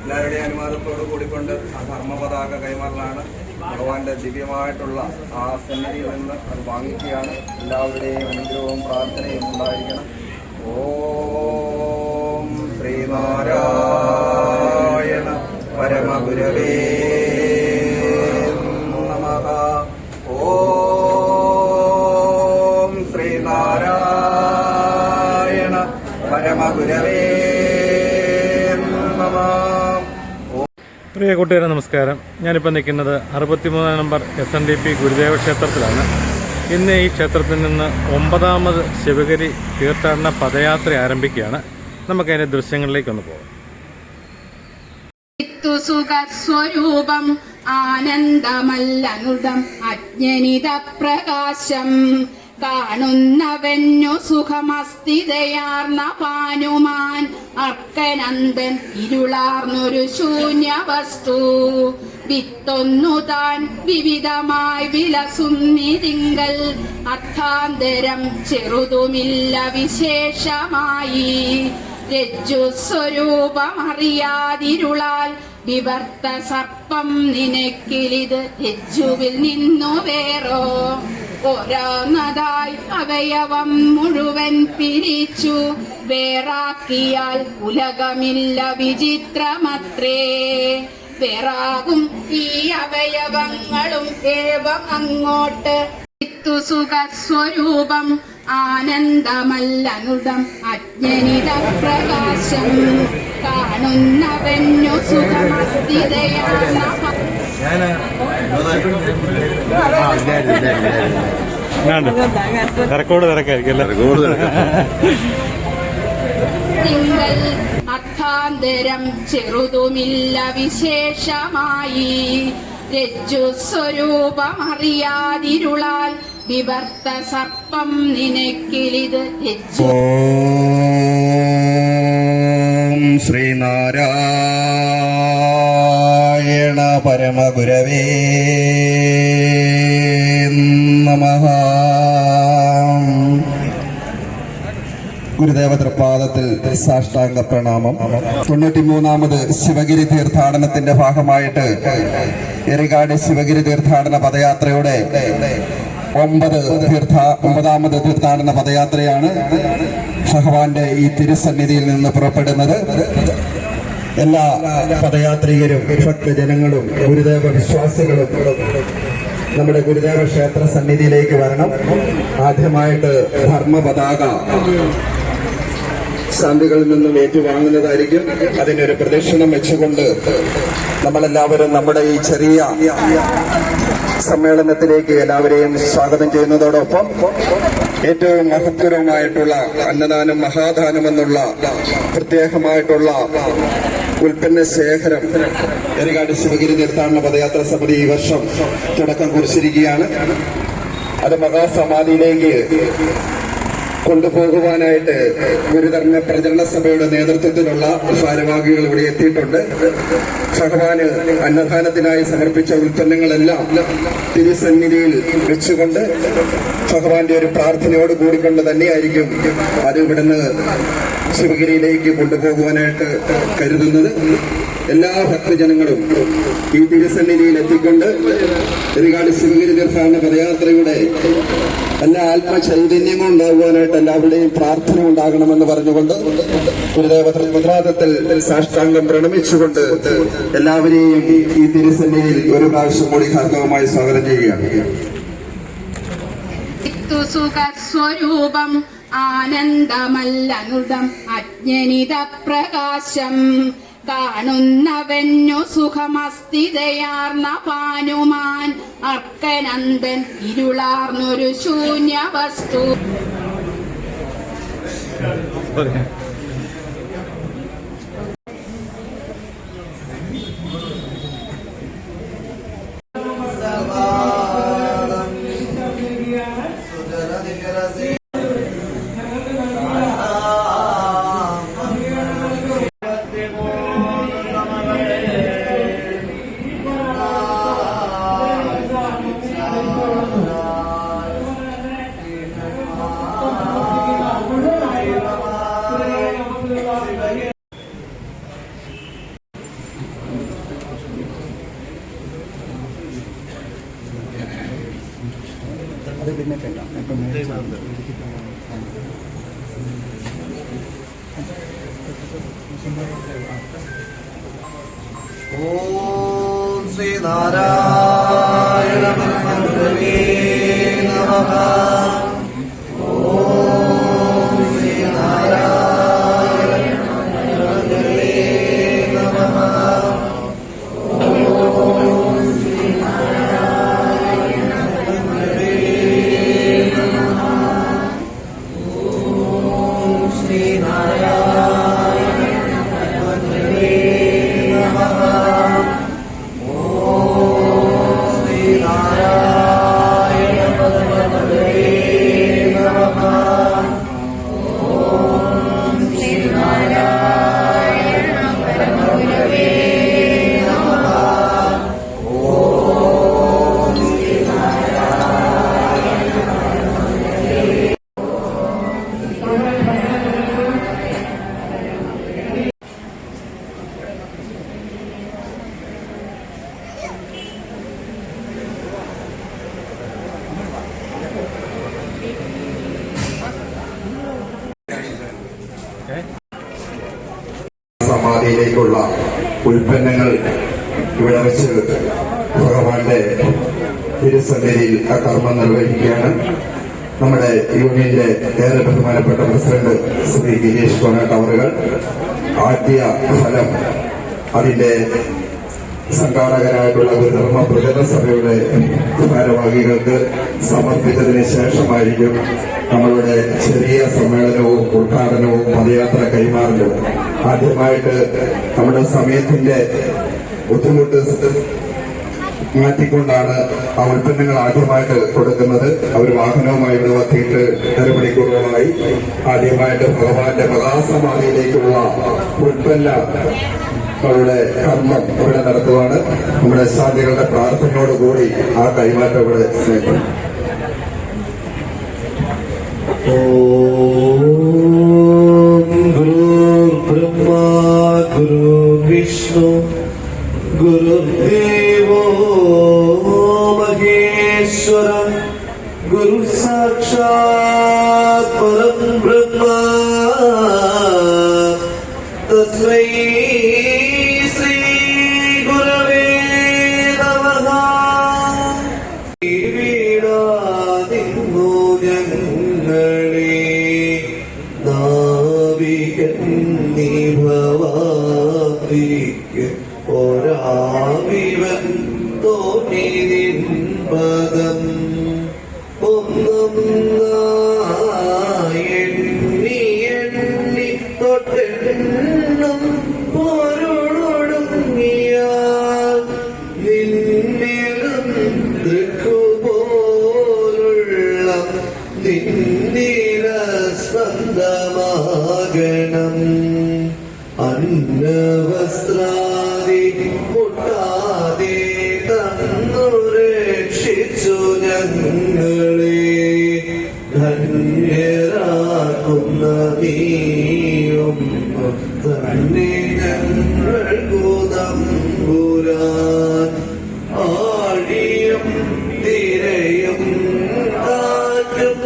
എല്ലാവരുടെയും അനുവാദത്തോടു കൂടിക്കൊണ്ട് ആ ധർമ്മപതാക കൈമാറലാണ്. ഭഗവാന്റെ ദിവ്യമായിട്ടുള്ള ആ സന്നിധിയിൽ നിന്ന് അത് വാങ്ങിക്കുകയാണ്. എല്ലാവരുടെയും അനുഗ്രഹവും പ്രാർത്ഥനയും ഉണ്ടായിരിക്കണം. ഓം ശ്രീനാരായണ പരമഗുരവേ നമഃ. ഓം ശ്രീനാരായണ പരമഗുരവേ നമഃ. പ്രിയ കൂട്ടുകാരെ നമസ്കാരം. ഞാനിപ്പോൾ നിൽക്കുന്നത് 63 നമ്പർ SNDP ഗുരുദേവ ക്ഷേത്രത്തിലാണ്. ഇന്ന് ഈ ക്ഷേത്രത്തിൽ നിന്ന് 9ാമത് ശിവഗിരി തീർത്ഥാടന പദയാത്ര ആരംഭിക്കുകയാണ്. നമുക്കതിൻ്റെ ദൃശ്യങ്ങളിലേക്കൊന്ന് പോകാം. സുഖസ്വരൂപം ആനന്ദമല്ലനുദം അജ്ഞനിത പ്രകാശം കാണുന്നവന്നു സുഖമസ്ഥിതയാർന്ന പാനുമാൻ അർക്കനന്ദൻ ഇരുളാർന്നൊരു ശൂന്യ വസ്തു വിത്തൊന്നു താൻ വിവിധമായി വിലസുന്നിതിങ്കൽ അർത്ഥാന്തരം ചെറുതുമില്ല വിശേഷമായി രജ്ജു സ്വരൂപമറിയാതിരുളാൽ വിവർത്ത സർപ്പം നിനക്കിലിത് രജ്ജുവിൽ നിന്നു വേറോ ഓരോന്നതായി അവയവം മുഴുവൻ പിരിച്ചു വേറാക്കിയാൽ ഉലകമില്ല വിചിത്രമത്രേ. വേറാകും ഈ അവയവങ്ങളും ഏവം അങ്ങോട്ട് സുഖസ്വരൂപം ആനന്ദമല്ലനുദം അജ്ഞനിത പ്രകാശം കാണുന്നവന്നു സുഖമസ്ഥിതയാർന്ന തിങ്കൾ അർത്ഥാന്തരം ചെറുതുമില്ല വിശേഷമായി രജ്ജു സ്വരൂപമറിയാതിരുളാൽ വിവർത്ത സർപ്പം നിനക്കിലിത് രജ്ജു. ഓം ശ്രീനാരായണ പരമഗുരവേ നമഃ. ഗുരുദേവ തൃപാദത്തിൽ സാഷ്ടാംഗ പ്രണാമം. 93ാമത് ശിവഗിരി തീർത്ഥാടനത്തിന്റെ ഭാഗമായിട്ട് എറികാട് ശിവഗിരി തീർത്ഥാടന പദയാത്രയുടെ 9ാമത് തീർത്ഥാടന പദയാത്രയാണ് ഭഗവാന്റെ ഈ തിരുസന്നിധിയിൽ നിന്ന് പുറപ്പെടുന്നത്. എല്ലാ പദയാത്രികരും ഭക്തജനങ്ങളും ഗുരുദേവ വിശ്വാസികളും നമ്മുടെ ഗുരുദേവ ക്ഷേത്ര സന്നിധിയിലേക്ക് വരണം. ആദ്യമായിട്ട് ധർമ്മപതാക ശാന്തികളിൽ നിന്നും ഏറ്റുവാങ്ങുന്നതായിരിക്കും. അതിനൊരു പ്രദക്ഷിണം വെച്ചുകൊണ്ട് നമ്മളെല്ലാവരും നമ്മുടെ ഈ ചെറിയ സമ്മേളനത്തിലേക്ക് എല്ലാവരെയും സ്വാഗതം ചെയ്യുന്നതോടൊപ്പം ഏറ്റവും മഹത്വരമായിട്ടുള്ള അന്നദാനം മഹാദാനം എന്നുള്ള പ്രത്യേകമായിട്ടുള്ള ഉൽപ്പന്ന ശേഖരം എറികാട് ശിവഗിരി തീർത്ഥാടന പദയാത്ര സമിതി ഈ വർഷം തുടക്കം കുറിച്ചിരിക്കുകയാണ്. അത് മഹാസമാധിയിലേക്ക് കൊണ്ടുപോകുവാനായിട്ട് ഗുരുധർമ്മ പ്രചരണ സഭയുടെ നേതൃത്വത്തിലുള്ള ഭാരവാഹികൾ ഇവിടെ എത്തിയിട്ടുണ്ട്. ഭഗവാന് അന്നദാനത്തിനായി സമർപ്പിച്ച ഉൽപ്പന്നങ്ങളെല്ലാം തിരുസന്നിധിയിൽ വെച്ചുകൊണ്ട് ഭഗവാന്റെ ഒരു പ്രാർത്ഥനയോട് കൂടിക്കൊണ്ട് തന്നെയായിരിക്കും അത് ഇവിടുന്ന് ശിവഗിരിയിലേക്ക് കൊണ്ടുപോകുവാനായിട്ട് കരുതുന്നത്. എല്ലാ ഭക്തജനങ്ങളും ഈ തിരുസന്നിധിയിൽ എത്തിക്കൊണ്ട് എറികാട് ശിവഗിരി തീർത്ഥാടന പദയാത്രയുടെ എല്ലാ ആത്മചൈതന്യങ്ങളും ഉണ്ടാകുവാനായിട്ട് എല്ലാവരുടെയും പ്രാർത്ഥന ഉണ്ടാകണമെന്ന് പറഞ്ഞുകൊണ്ട് ഗുരുദേവ തൃപാദത്തിൽ സാഷ്ടാംഗം പ്രണമിച്ചുകൊണ്ട് എല്ലാവരെയും ഈ തിരുസന്നിധിയിൽ ഒരു പ്രാവശ്യം കൂടി ഹാർദവമായി സ്വാഗതം ചെയ്യുകയാണ്. സുഖസ്വരൂപം ആനന്ദമല്ലനുദം അജ്ഞനിത പ്രകാശം കാണുന്നവന്നു സുഖമസ്ഥിതയാർന്ന പാനുമാൻ അർക്കനന്ദൻ ഇരുളാർന്നൊരു ശൂന്യ വസ്തു. അത് പിന്നെ കേൾക്കാം. ഓം ശ്രീനാരായണ പരമഗുരവേ നമഃ. ഓം ശ്രീനാരായണ പരമഗുരവേ നമഃ. ഓം ശ്രീനാരായണ പരമഗുരവേ നമഃ. ഓം ശ്രീനാരായണ പരമഗുരവേ നമഃ. ഓം ശ്രീനാരായണ പരമഗുരവേ നമഃ. ഓം ശ്രീനാരായണ പരമഗുരവേ നമഃ. ഓം ശ്രീനാരായണ പരമഗുരവേ. സമാധിയിലേക്കുള്ള ഉൽപ്പന്നങ്ങൾ ഇവിടെ വെച്ച് ഭഗവാന്റെ തിരുസന്നിധിയിൽ ആ കർമ്മം നിർവഹിക്കുകയാണ്. നമ്മുടെ യൂണിയന്റെ ഏറെ ബഹുമാനപ്പെട്ട പ്രസിഡന്റ് ശ്രീ ഗിരീഷ് കൊണാട്ട് അവറുകൾ ആദ്യ ഫലം അതിന്റെ സംഘാടകരായിട്ടുള്ള ഒരു ധർമ്മ പ്രചരണ സഭയുടെ ഭാരവാഹികൾക്ക് സമർപ്പിച്ചതിന് ശേഷമായിരിക്കും നമ്മളുടെ ചെറിയ സമ്മേളനവും ഉദ്ഘാടനവും പദയാത്ര കൈമാറലും. ആദ്യമായിട്ട് നമ്മുടെ സമയത്തിന്റെ ബുദ്ധിമുട്ട് മാറ്റിക്കൊണ്ടാണ് ആ ഉൽപ്പന്നങ്ങൾ ആദ്യമായിട്ട് കൊടുക്കുന്നത്. അവർ വാഹനവുമായി ഇവിടെ എത്തിയിട്ട് അരമണിക്കൂറുകളായി ആദ്യമായിട്ട് ഭഗവാന്റെ മഹാസമാധിയിലേക്കുള്ള ഉൽപ്പന്നങ്ങളുടെ കർമ്മം ഇവിടെ നടത്തുവാണ്. നമ്മുടെ ശാന്തികളുടെ പ്രാർത്ഥനയോടുകൂടി ആ കൈമാറ്റം ഇവിടെ സ്നേഹിക്കും. ഗുരു ബ്രഹ്മ ഗുരു വിഷ്ണു ഗുരുദേവോ മഹേശ്വര ഗുരു സാക്ഷാത് പരം ബ്രഹ്മ തസ്മൈ ശ്രീ ഗുരവേ നമഃ. വീടാതിന്നു ഞങ്ങളെ നാവികൻ നിഭവാതിക്ക് ഒരാവിവൻ തോന്നി നിൻപദം ഒന്നൊന്നായി എണ്ണി എണ്ണി തൊട്ടെണ്ണം പൊരുളൊടുങ്ങിയാൽ നിന്നിലും ദൃക്കുപോലുള്ള നിന്നില സ്പന്ദമാകണം. അന്നവസ്ത്രാദി മുട്ടാതെ തന്നു രക്ഷിച്ചു ഞങ്ങളെ ധന്യരാക്കുന്ന നീയും തന്നെ ഞങ്ങൾക്കു തമ്പുരാൻ. ആഴിയും തിരയും കാറ്റും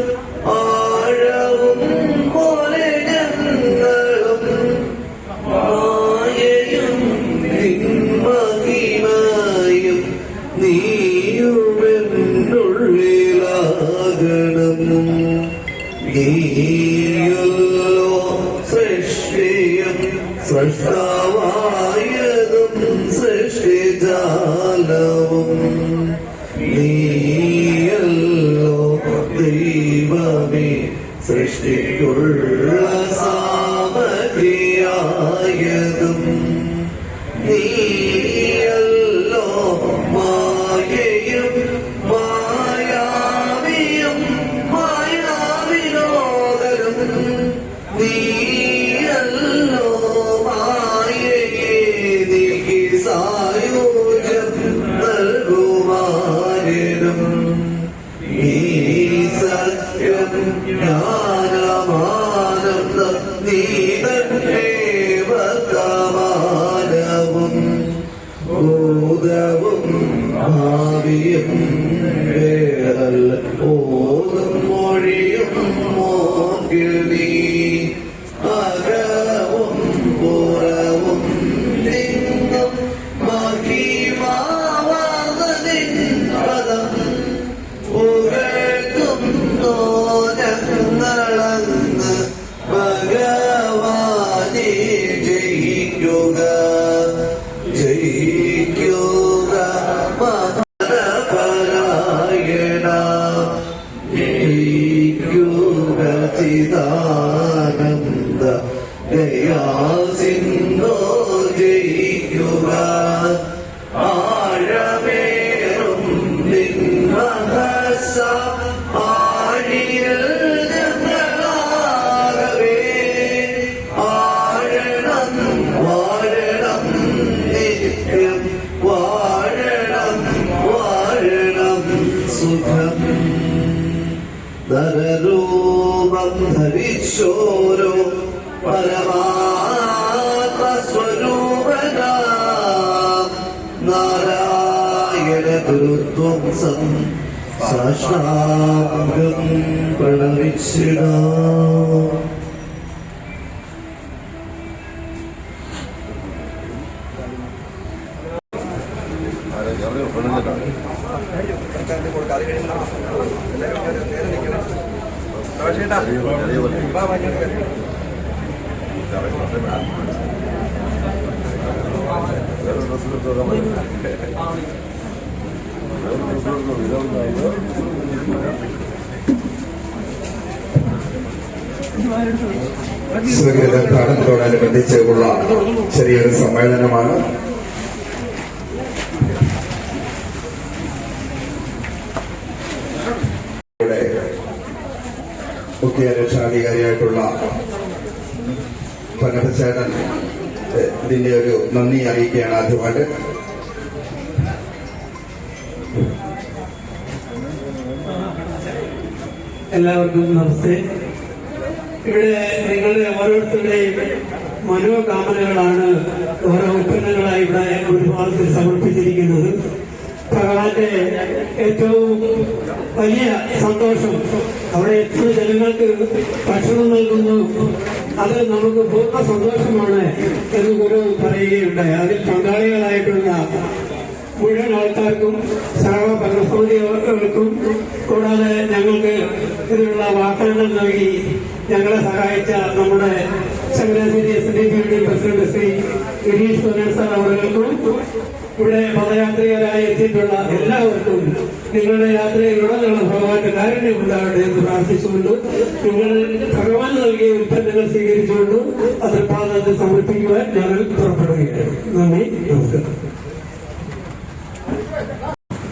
ആഴവും പോലെ ഞങ്ങളും മായയും നിന്മഹിമയും നീയുമെന്നുള്ളിലാകണം. നീയല്ലോ സൃഷ്ടിയും സൃഷ്ടാവായതും സൃഷ്ടിജാലവും. നീയല്ലോ ദൈവമേ സൃഷ്ടിക്കുള്ള സാമഗ്രിയായതും. നീയല്ലോ മായയും മായാവിയും മായാവിനോദനും. നീയല്ലോ മായയെ നീക്കി സായുജ്യം നൽകുമാരനും. നീ സത്യം ജ്ഞാനമാ സച്ചിദാനന്ദ ദയാസിന്ധോ ജയിക്കുക ആഴമേറും നിന്മഹസ ആഴിയിൽ ഞങ്ങളാകവേ ആഴണം വാഴണം നിത്യം വാഴണം വാഴണം സുഖം നരരൂപം ധരിച്ചോരോ പരമാത്മസ്വരൂപനാം നാരായണ ഗുരുധ്വംസം സാഷ്ടാംഗം പ്രണമിച്ചിടാം. തീർത്ഥാടനത്തോടനുബന്ധിച്ചുള്ള ചെറിയൊരു സമ്മേളനമാണ്. മുഖ്യ രക്ഷാധികാരിയായിട്ടുള്ള പനപ്പച്ചേട്ടൻ ഇതിന്റെ ഒരു നന്ദി അറിയിക്കുകയാണ് ആദ്യമായിട്ട്. എല്ലാവർക്കും നമസ്തേ. ഇവിടെ നിങ്ങളുടെ ഓരോരുത്തരുടെയും മനോകാമനകളാണ് ഓരോ ഉൽപ്പന്നങ്ങളായി ഇവിടെ ഗുരുപാദത്തിൽ സമർപ്പിച്ചിരിക്കുന്നത്. ഭഗവാന്റെ ഏറ്റവും വലിയ സന്തോഷം അവിടെ എത്തുന്ന ജനങ്ങൾക്ക് ഭക്ഷണം നൽകുന്നു, അത് നമുക്ക് പൂർണ്ണ സന്തോഷമാണ് എന്ന് ഗുരു പറയുകയുണ്ടായി. അതിൽ പങ്കാളികളായിട്ടുള്ള മുഴുവൻ ആൾക്കാർക്കും സർവ ഭരണസമിതികൾക്കും കൂടാതെ ഞങ്ങൾക്ക് ഇതിനുള്ള വാഹനങ്ങൾ നൽകി ഞങ്ങളെ സഹായിച്ച നമ്മുടെ Changanassery SNDP president Shri Girish Kumar sir അവർക്കും ഇവിടെ പദയാത്രികരായി എത്തിയിട്ടുള്ള എല്ലാവർക്കും നിങ്ങളുടെ യാത്രയിലുടനീളം ഭഗവാന്റെ കാരുണ്യം ഉണ്ടാവട്ടെ എന്ന് പ്രാർത്ഥിച്ചുകൊണ്ട് നിങ്ങൾ ഭഗവാൻ നൽകിയ ഉൽപ്പന്നങ്ങൾ സ്വീകരിച്ചുകൊണ്ട് അതിർപാദത്തെ സമർപ്പിക്കുവാൻ ഞങ്ങൾ പുറപ്പെടുകയാണ്. നന്ദി, നമസ്കാരം.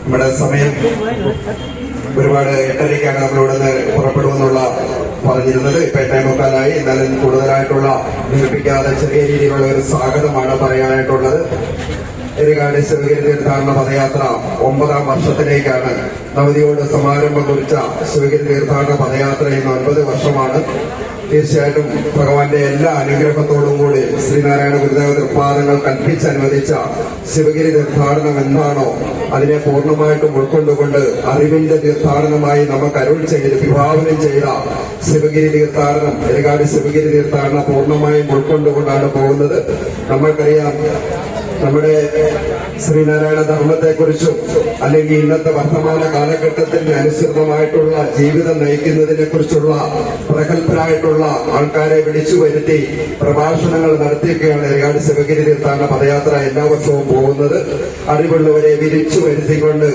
നമ്മുടെ സമയം ഒരുപാട് 8:30ക്കാണ് നമ്മളിവിടെ നിന്ന് പുറപ്പെടുമെന്നുള്ള പറഞ്ഞിരുന്നത്. ഇപ്പൊ 8:45 എന്നാലും കൂടുതലായിട്ടുള്ള ദീർഘിപ്പിക്കാതെ ചെറിയ രീതിയിലുള്ള ഒരു സ്വാഗതമാണ് പറയാനായിട്ടുള്ളത്. എരികാട് ശിവഗിരി തീർത്ഥാടന പദയാത്ര 9ാം വർഷത്തിലേക്കാണ്. നവതിയോട് സമാരംഭം കുറിച്ച ശിവഗിരി തീർത്ഥാടന പദയാത്ര ഇന്ന് 9 വർഷമാണ്. തീർച്ചയായിട്ടും ഭഗവാന്റെ എല്ലാ അനുഗ്രഹത്തോടും കൂടി ശ്രീനാരായണ ഗുരുദേവ തൃപ്പാദങ്ങൾ കൽപ്പിച്ചനുവദിച്ച ശിവഗിരി തീർത്ഥാടനം എന്താണോ അതിനെ പൂർണ്ണമായിട്ടും ഉൾക്കൊണ്ടുകൊണ്ട് അറിവിന്റെ തീർത്ഥാടനമായി നമുക്ക് അരുൾ ചെയ്ത് വിഭാവനം ചെയ്ത ശിവഗിരി തീർത്ഥാടനം, എരികാട് ശിവഗിരി തീർത്ഥാടനം പൂർണ്ണമായും ഉൾക്കൊണ്ടുകൊണ്ടാണ് പോകുന്നത്. നമ്മൾക്കറിയാം നമ്മുടെ ശ്രീനാരായണ ധർമ്മത്തെക്കുറിച്ചും അല്ലെങ്കിൽ ഇന്നത്തെ വർത്തമാന കാലഘട്ടത്തിന് അനുസൃതമായിട്ടുള്ള ജീവിതം നയിക്കുന്നതിനെ കുറിച്ചുള്ള പ്രഗത്ഭരായിട്ടുള്ള ആൾക്കാരെ വിളിച്ചു വരുത്തി പ്രഭാഷണങ്ങൾ നടത്തിയൊക്കെയാണ് എരികാട് ശിവഗിരി തീർത്ഥാടന പദയാത്ര എല്ലാ വർഷവും പോകുന്നത്. അറിവുള്ളവരെ വിരിച്ചു വരുത്തിക്കൊണ്ട്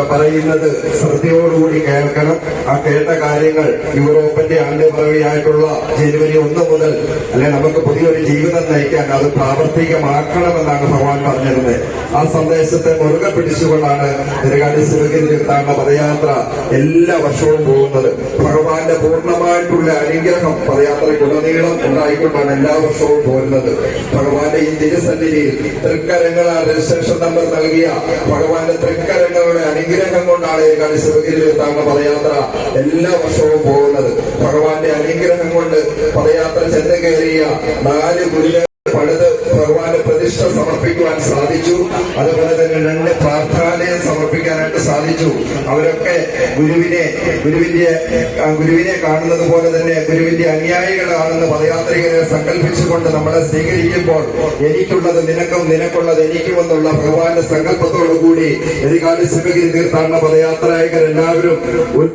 പറയുന്നത് ശ്രദ്ധയോടുകൂടി കേൾക്കണം. ആ കേട്ട കാര്യങ്ങൾ യൂറോപ്പിന്റെ ആണ്ടുപിറവിയായിട്ടുള്ള ജനുവരി 1 മുതൽ അല്ലെ നമുക്ക് പുതിയൊരു ജീവിതം നയിക്കാൻ അത് പ്രാവർത്തികമാക്കണമെന്നാണ് ഭഗവാൻ പറഞ്ഞിരുന്നത്. ആ സന്ദേശത്തെ മുറുകെ പിടിച്ചുകൊണ്ടാണ് എരികാട് ശിവഗിരി തീർത്ഥാടന പദയാത്ര എല്ലാ വർഷവും പോകുന്നത്. ഭഗവാന്റെ പൂർണ്ണമായിട്ടുള്ള അനുഗ്രഹം പദയാത്രയ്ക്കുടനീളം ഉണ്ടായിക്കൊണ്ടാണ് എല്ലാ വർഷവും പോരുന്നത്. ഭഗവാന്റെ ഈ തിരുസന്നിധിയിൽ തൃക്കരങ്ങളാ രജിസ്ട്രേഷൻ നമ്പർ നൽകിയ ഭഗവാന്റെ തൃക്കരങ്ങളുടെ അനുഗ്രഹം കൊണ്ടാണ് എരികാട് ശിവഗിരി തീർത്ഥാടന പദയാത്ര എല്ലാ വർഷവും പോകുന്നത്. ഭഗവാന്റെ അനുഗ്രഹം കൊണ്ട് പദയാത്ര ചെന്ന് കയറിയ 4 ഗുരുദേവ പണിത് ഭഗവാന് പ്രതിഷ്ഠ സമർപ്പിക്കുവാൻ സാധിച്ചു. അതുപോലെ തന്നെ 2 പ്രാർത്ഥനാലയം സമർപ്പിക്കാനായിട്ട് സാധിച്ചു. അവരൊക്കെ ഗുരുവിനെ കാണുന്നത് പോലെ തന്നെ ഗുരുവിന്റെ അനുയായികളാണെന്ന് പദയാത്രികരെ സങ്കല്പിച്ചുകൊണ്ട് നമ്മളെ സ്വീകരിക്കുമ്പോൾ എനിക്കുള്ളത് നിനക്കും നിനക്കുള്ളത് എനിക്കുമെന്നുള്ള ഭഗവാന്റെ സങ്കല്പത്തോടു കൂടി എരികാട് ശിവഗിരി തീർത്ഥാടന പദയാത്രായകർ എല്ലാവരും ഒരു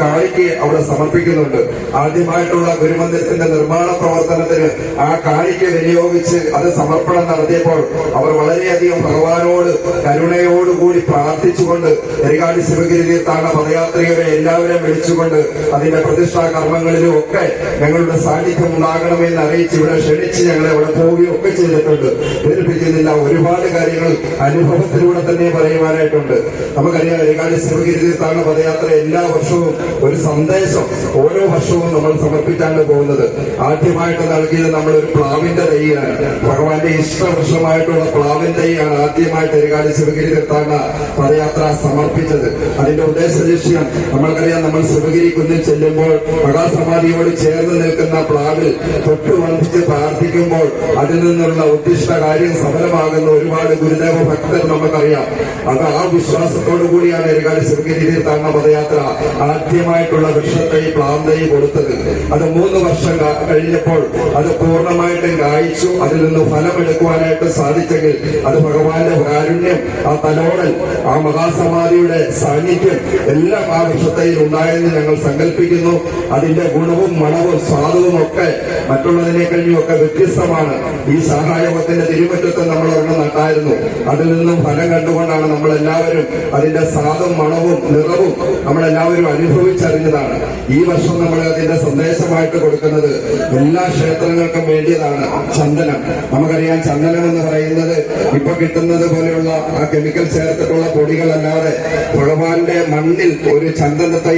കാണിക്ക് അവിടെ സമർപ്പിക്കുന്നുണ്ട്. ആദ്യമായിട്ടുള്ള ഗുരുമന്ദിരത്തിന്റെ നിർമ്മാണ പ്രവർത്തനത്തിന് ആ കാണിക്ക് വിനിയോഗിച്ച് അത് സമർപ്പണം നടത്തിയപ്പോൾ അവർ വളരെയധികം ഭഗവാനോട് കരുണയോടുകൂടി പ്രാർത്ഥിച്ചുകൊണ്ട് എരികാട് ശിവഗിരി തീർത്ഥാടന പദയാത്രികരെ എല്ലാവരെയും വിളിച്ചുകൊണ്ട് അതിന്റെ പ്രതിഷ്ഠാ കർമ്മങ്ങളിലും ഒക്കെ ഞങ്ങളുടെ സാന്നിധ്യം ഉണ്ടാകണമെന്ന് അറിയിച്ച് ഇവിടെ ക്ഷണിച്ച് ഞങ്ങളെ അവിടെ പോവുകയും ഒക്കെ ചെയ്തിട്ടുണ്ട്. ധരിപ്പിക്കുന്നില്ല, ഒരുപാട് കാര്യങ്ങൾ അനുഭവത്തിലൂടെ തന്നെ പറയുവാനായിട്ടുണ്ട്. നമുക്കറിയാം, എരികാട് ശിവഗിരി തീർത്ഥാടന പദയാത്ര എല്ലാ വർഷവും ഒരു സന്ദേശം ഓരോ വർഷവും നമ്മൾ സമർപ്പിച്ചാണ് പോകുന്നത്. ആദ്യമായിട്ട് നൽകിയത് നമ്മളൊരു പ്ലാവിന്റെ തൈയാണ്. ഭഗവാന്റെ ഇഷ്ടവൃക്ഷമായിട്ടുള്ള പ്ലാവിൻ തൈയാണ് ആദ്യമായിട്ട് എരികാട് ശിവഗിരി തീർത്ഥാടന പദയാത്ര സമർപ്പിച്ചത്. അതിന്റെ ഉദ്ദേശ ലക്ഷ്യം നമ്മൾക്കറിയാം, നമ്മൾ ശിവഗിരി കുന്നിൽ ചെല്ലുമ്പോൾ മഹാസമാധിയോട് ചേർന്ന് നിൽക്കുന്ന പ്ലാവിൽ തൊട്ട് വന്ദിച്ച് പ്രാർത്ഥിക്കുമ്പോൾ അതിൽ നിന്നുള്ള ഉദ്ദിഷ്ട കാര്യം സഫലമാകുന്ന ഒരുപാട് ഗുരുദേവ ഭക്തർ നമുക്കറിയാം. അത് ആ വിശ്വാസത്തോടു കൂടിയാണ് എരികാട് ശിവഗിരി തീർത്ഥാടന പദയാത്ര ആദ്യമായിട്ടുള്ള വൃക്ഷത്തൈ പ്ലാന്തൈ കൊടുത്തത്. അത് 3 വർഷം കഴിഞ്ഞപ്പോൾ അത് പൂർണ്ണമായിട്ടും കായ്ച്ചു. അതിൽ നിന്ന് ഫലമെടുക്കുവാനായിട്ട് സാധിച്ചെങ്കിൽ അത് ഭഗവാന്റെ കാരുണ്യം, ആ തലോടൽ, ആ മഹാസമാധിയുടെ സാന്നിധ്യം എല്ലാം ആ വൃക്ഷത്തൈയിൽ ഉണ്ടായെന്ന് ഞങ്ങൾ സങ്കല്പിക്കുന്നു. അതിന്റെ ഗുണവും മണവും സ്വാദവും ഒക്കെ മറ്റുള്ളതിനെ കഴിഞ്ഞുമൊക്കെ വ്യത്യസ്തമാണ്. ഈ സഹായോഗത്തിന്റെ തിരുമുറ്റത്ത് നമ്മൾ ഒരെണ്ണം നട്ടായിരുന്നു. അതിൽ നിന്നും ഫലം കണ്ടുകൊണ്ടാണ് നമ്മളെല്ലാവരും അതിന്റെ സ്വാദും മണവും നിറവും നമ്മളെല്ലാവരും അനുഭവിച്ചറിഞ്ഞതാണ്. ഈ വർഷം നമ്മൾ അതിന്റെ സന്ദേശമായിട്ട് കൊടുക്കുന്നത് എല്ലാ ക്ഷേത്രങ്ങൾക്കും വേണ്ടിയതാണ് ചന്ദനം. നമുക്കറിയാം, ചന്ദനം എന്ന് പറയുന്നത് ഇപ്പൊ കിട്ടുന്നത് പോലെയുള്ള ആ കെമിക്കൽ ചേർത്തിട്ടുള്ള പൊടികളല്ലാതെ ഭഗവാന്റെ മണ്ണിൽ ഒരു ചന്ദന തൈ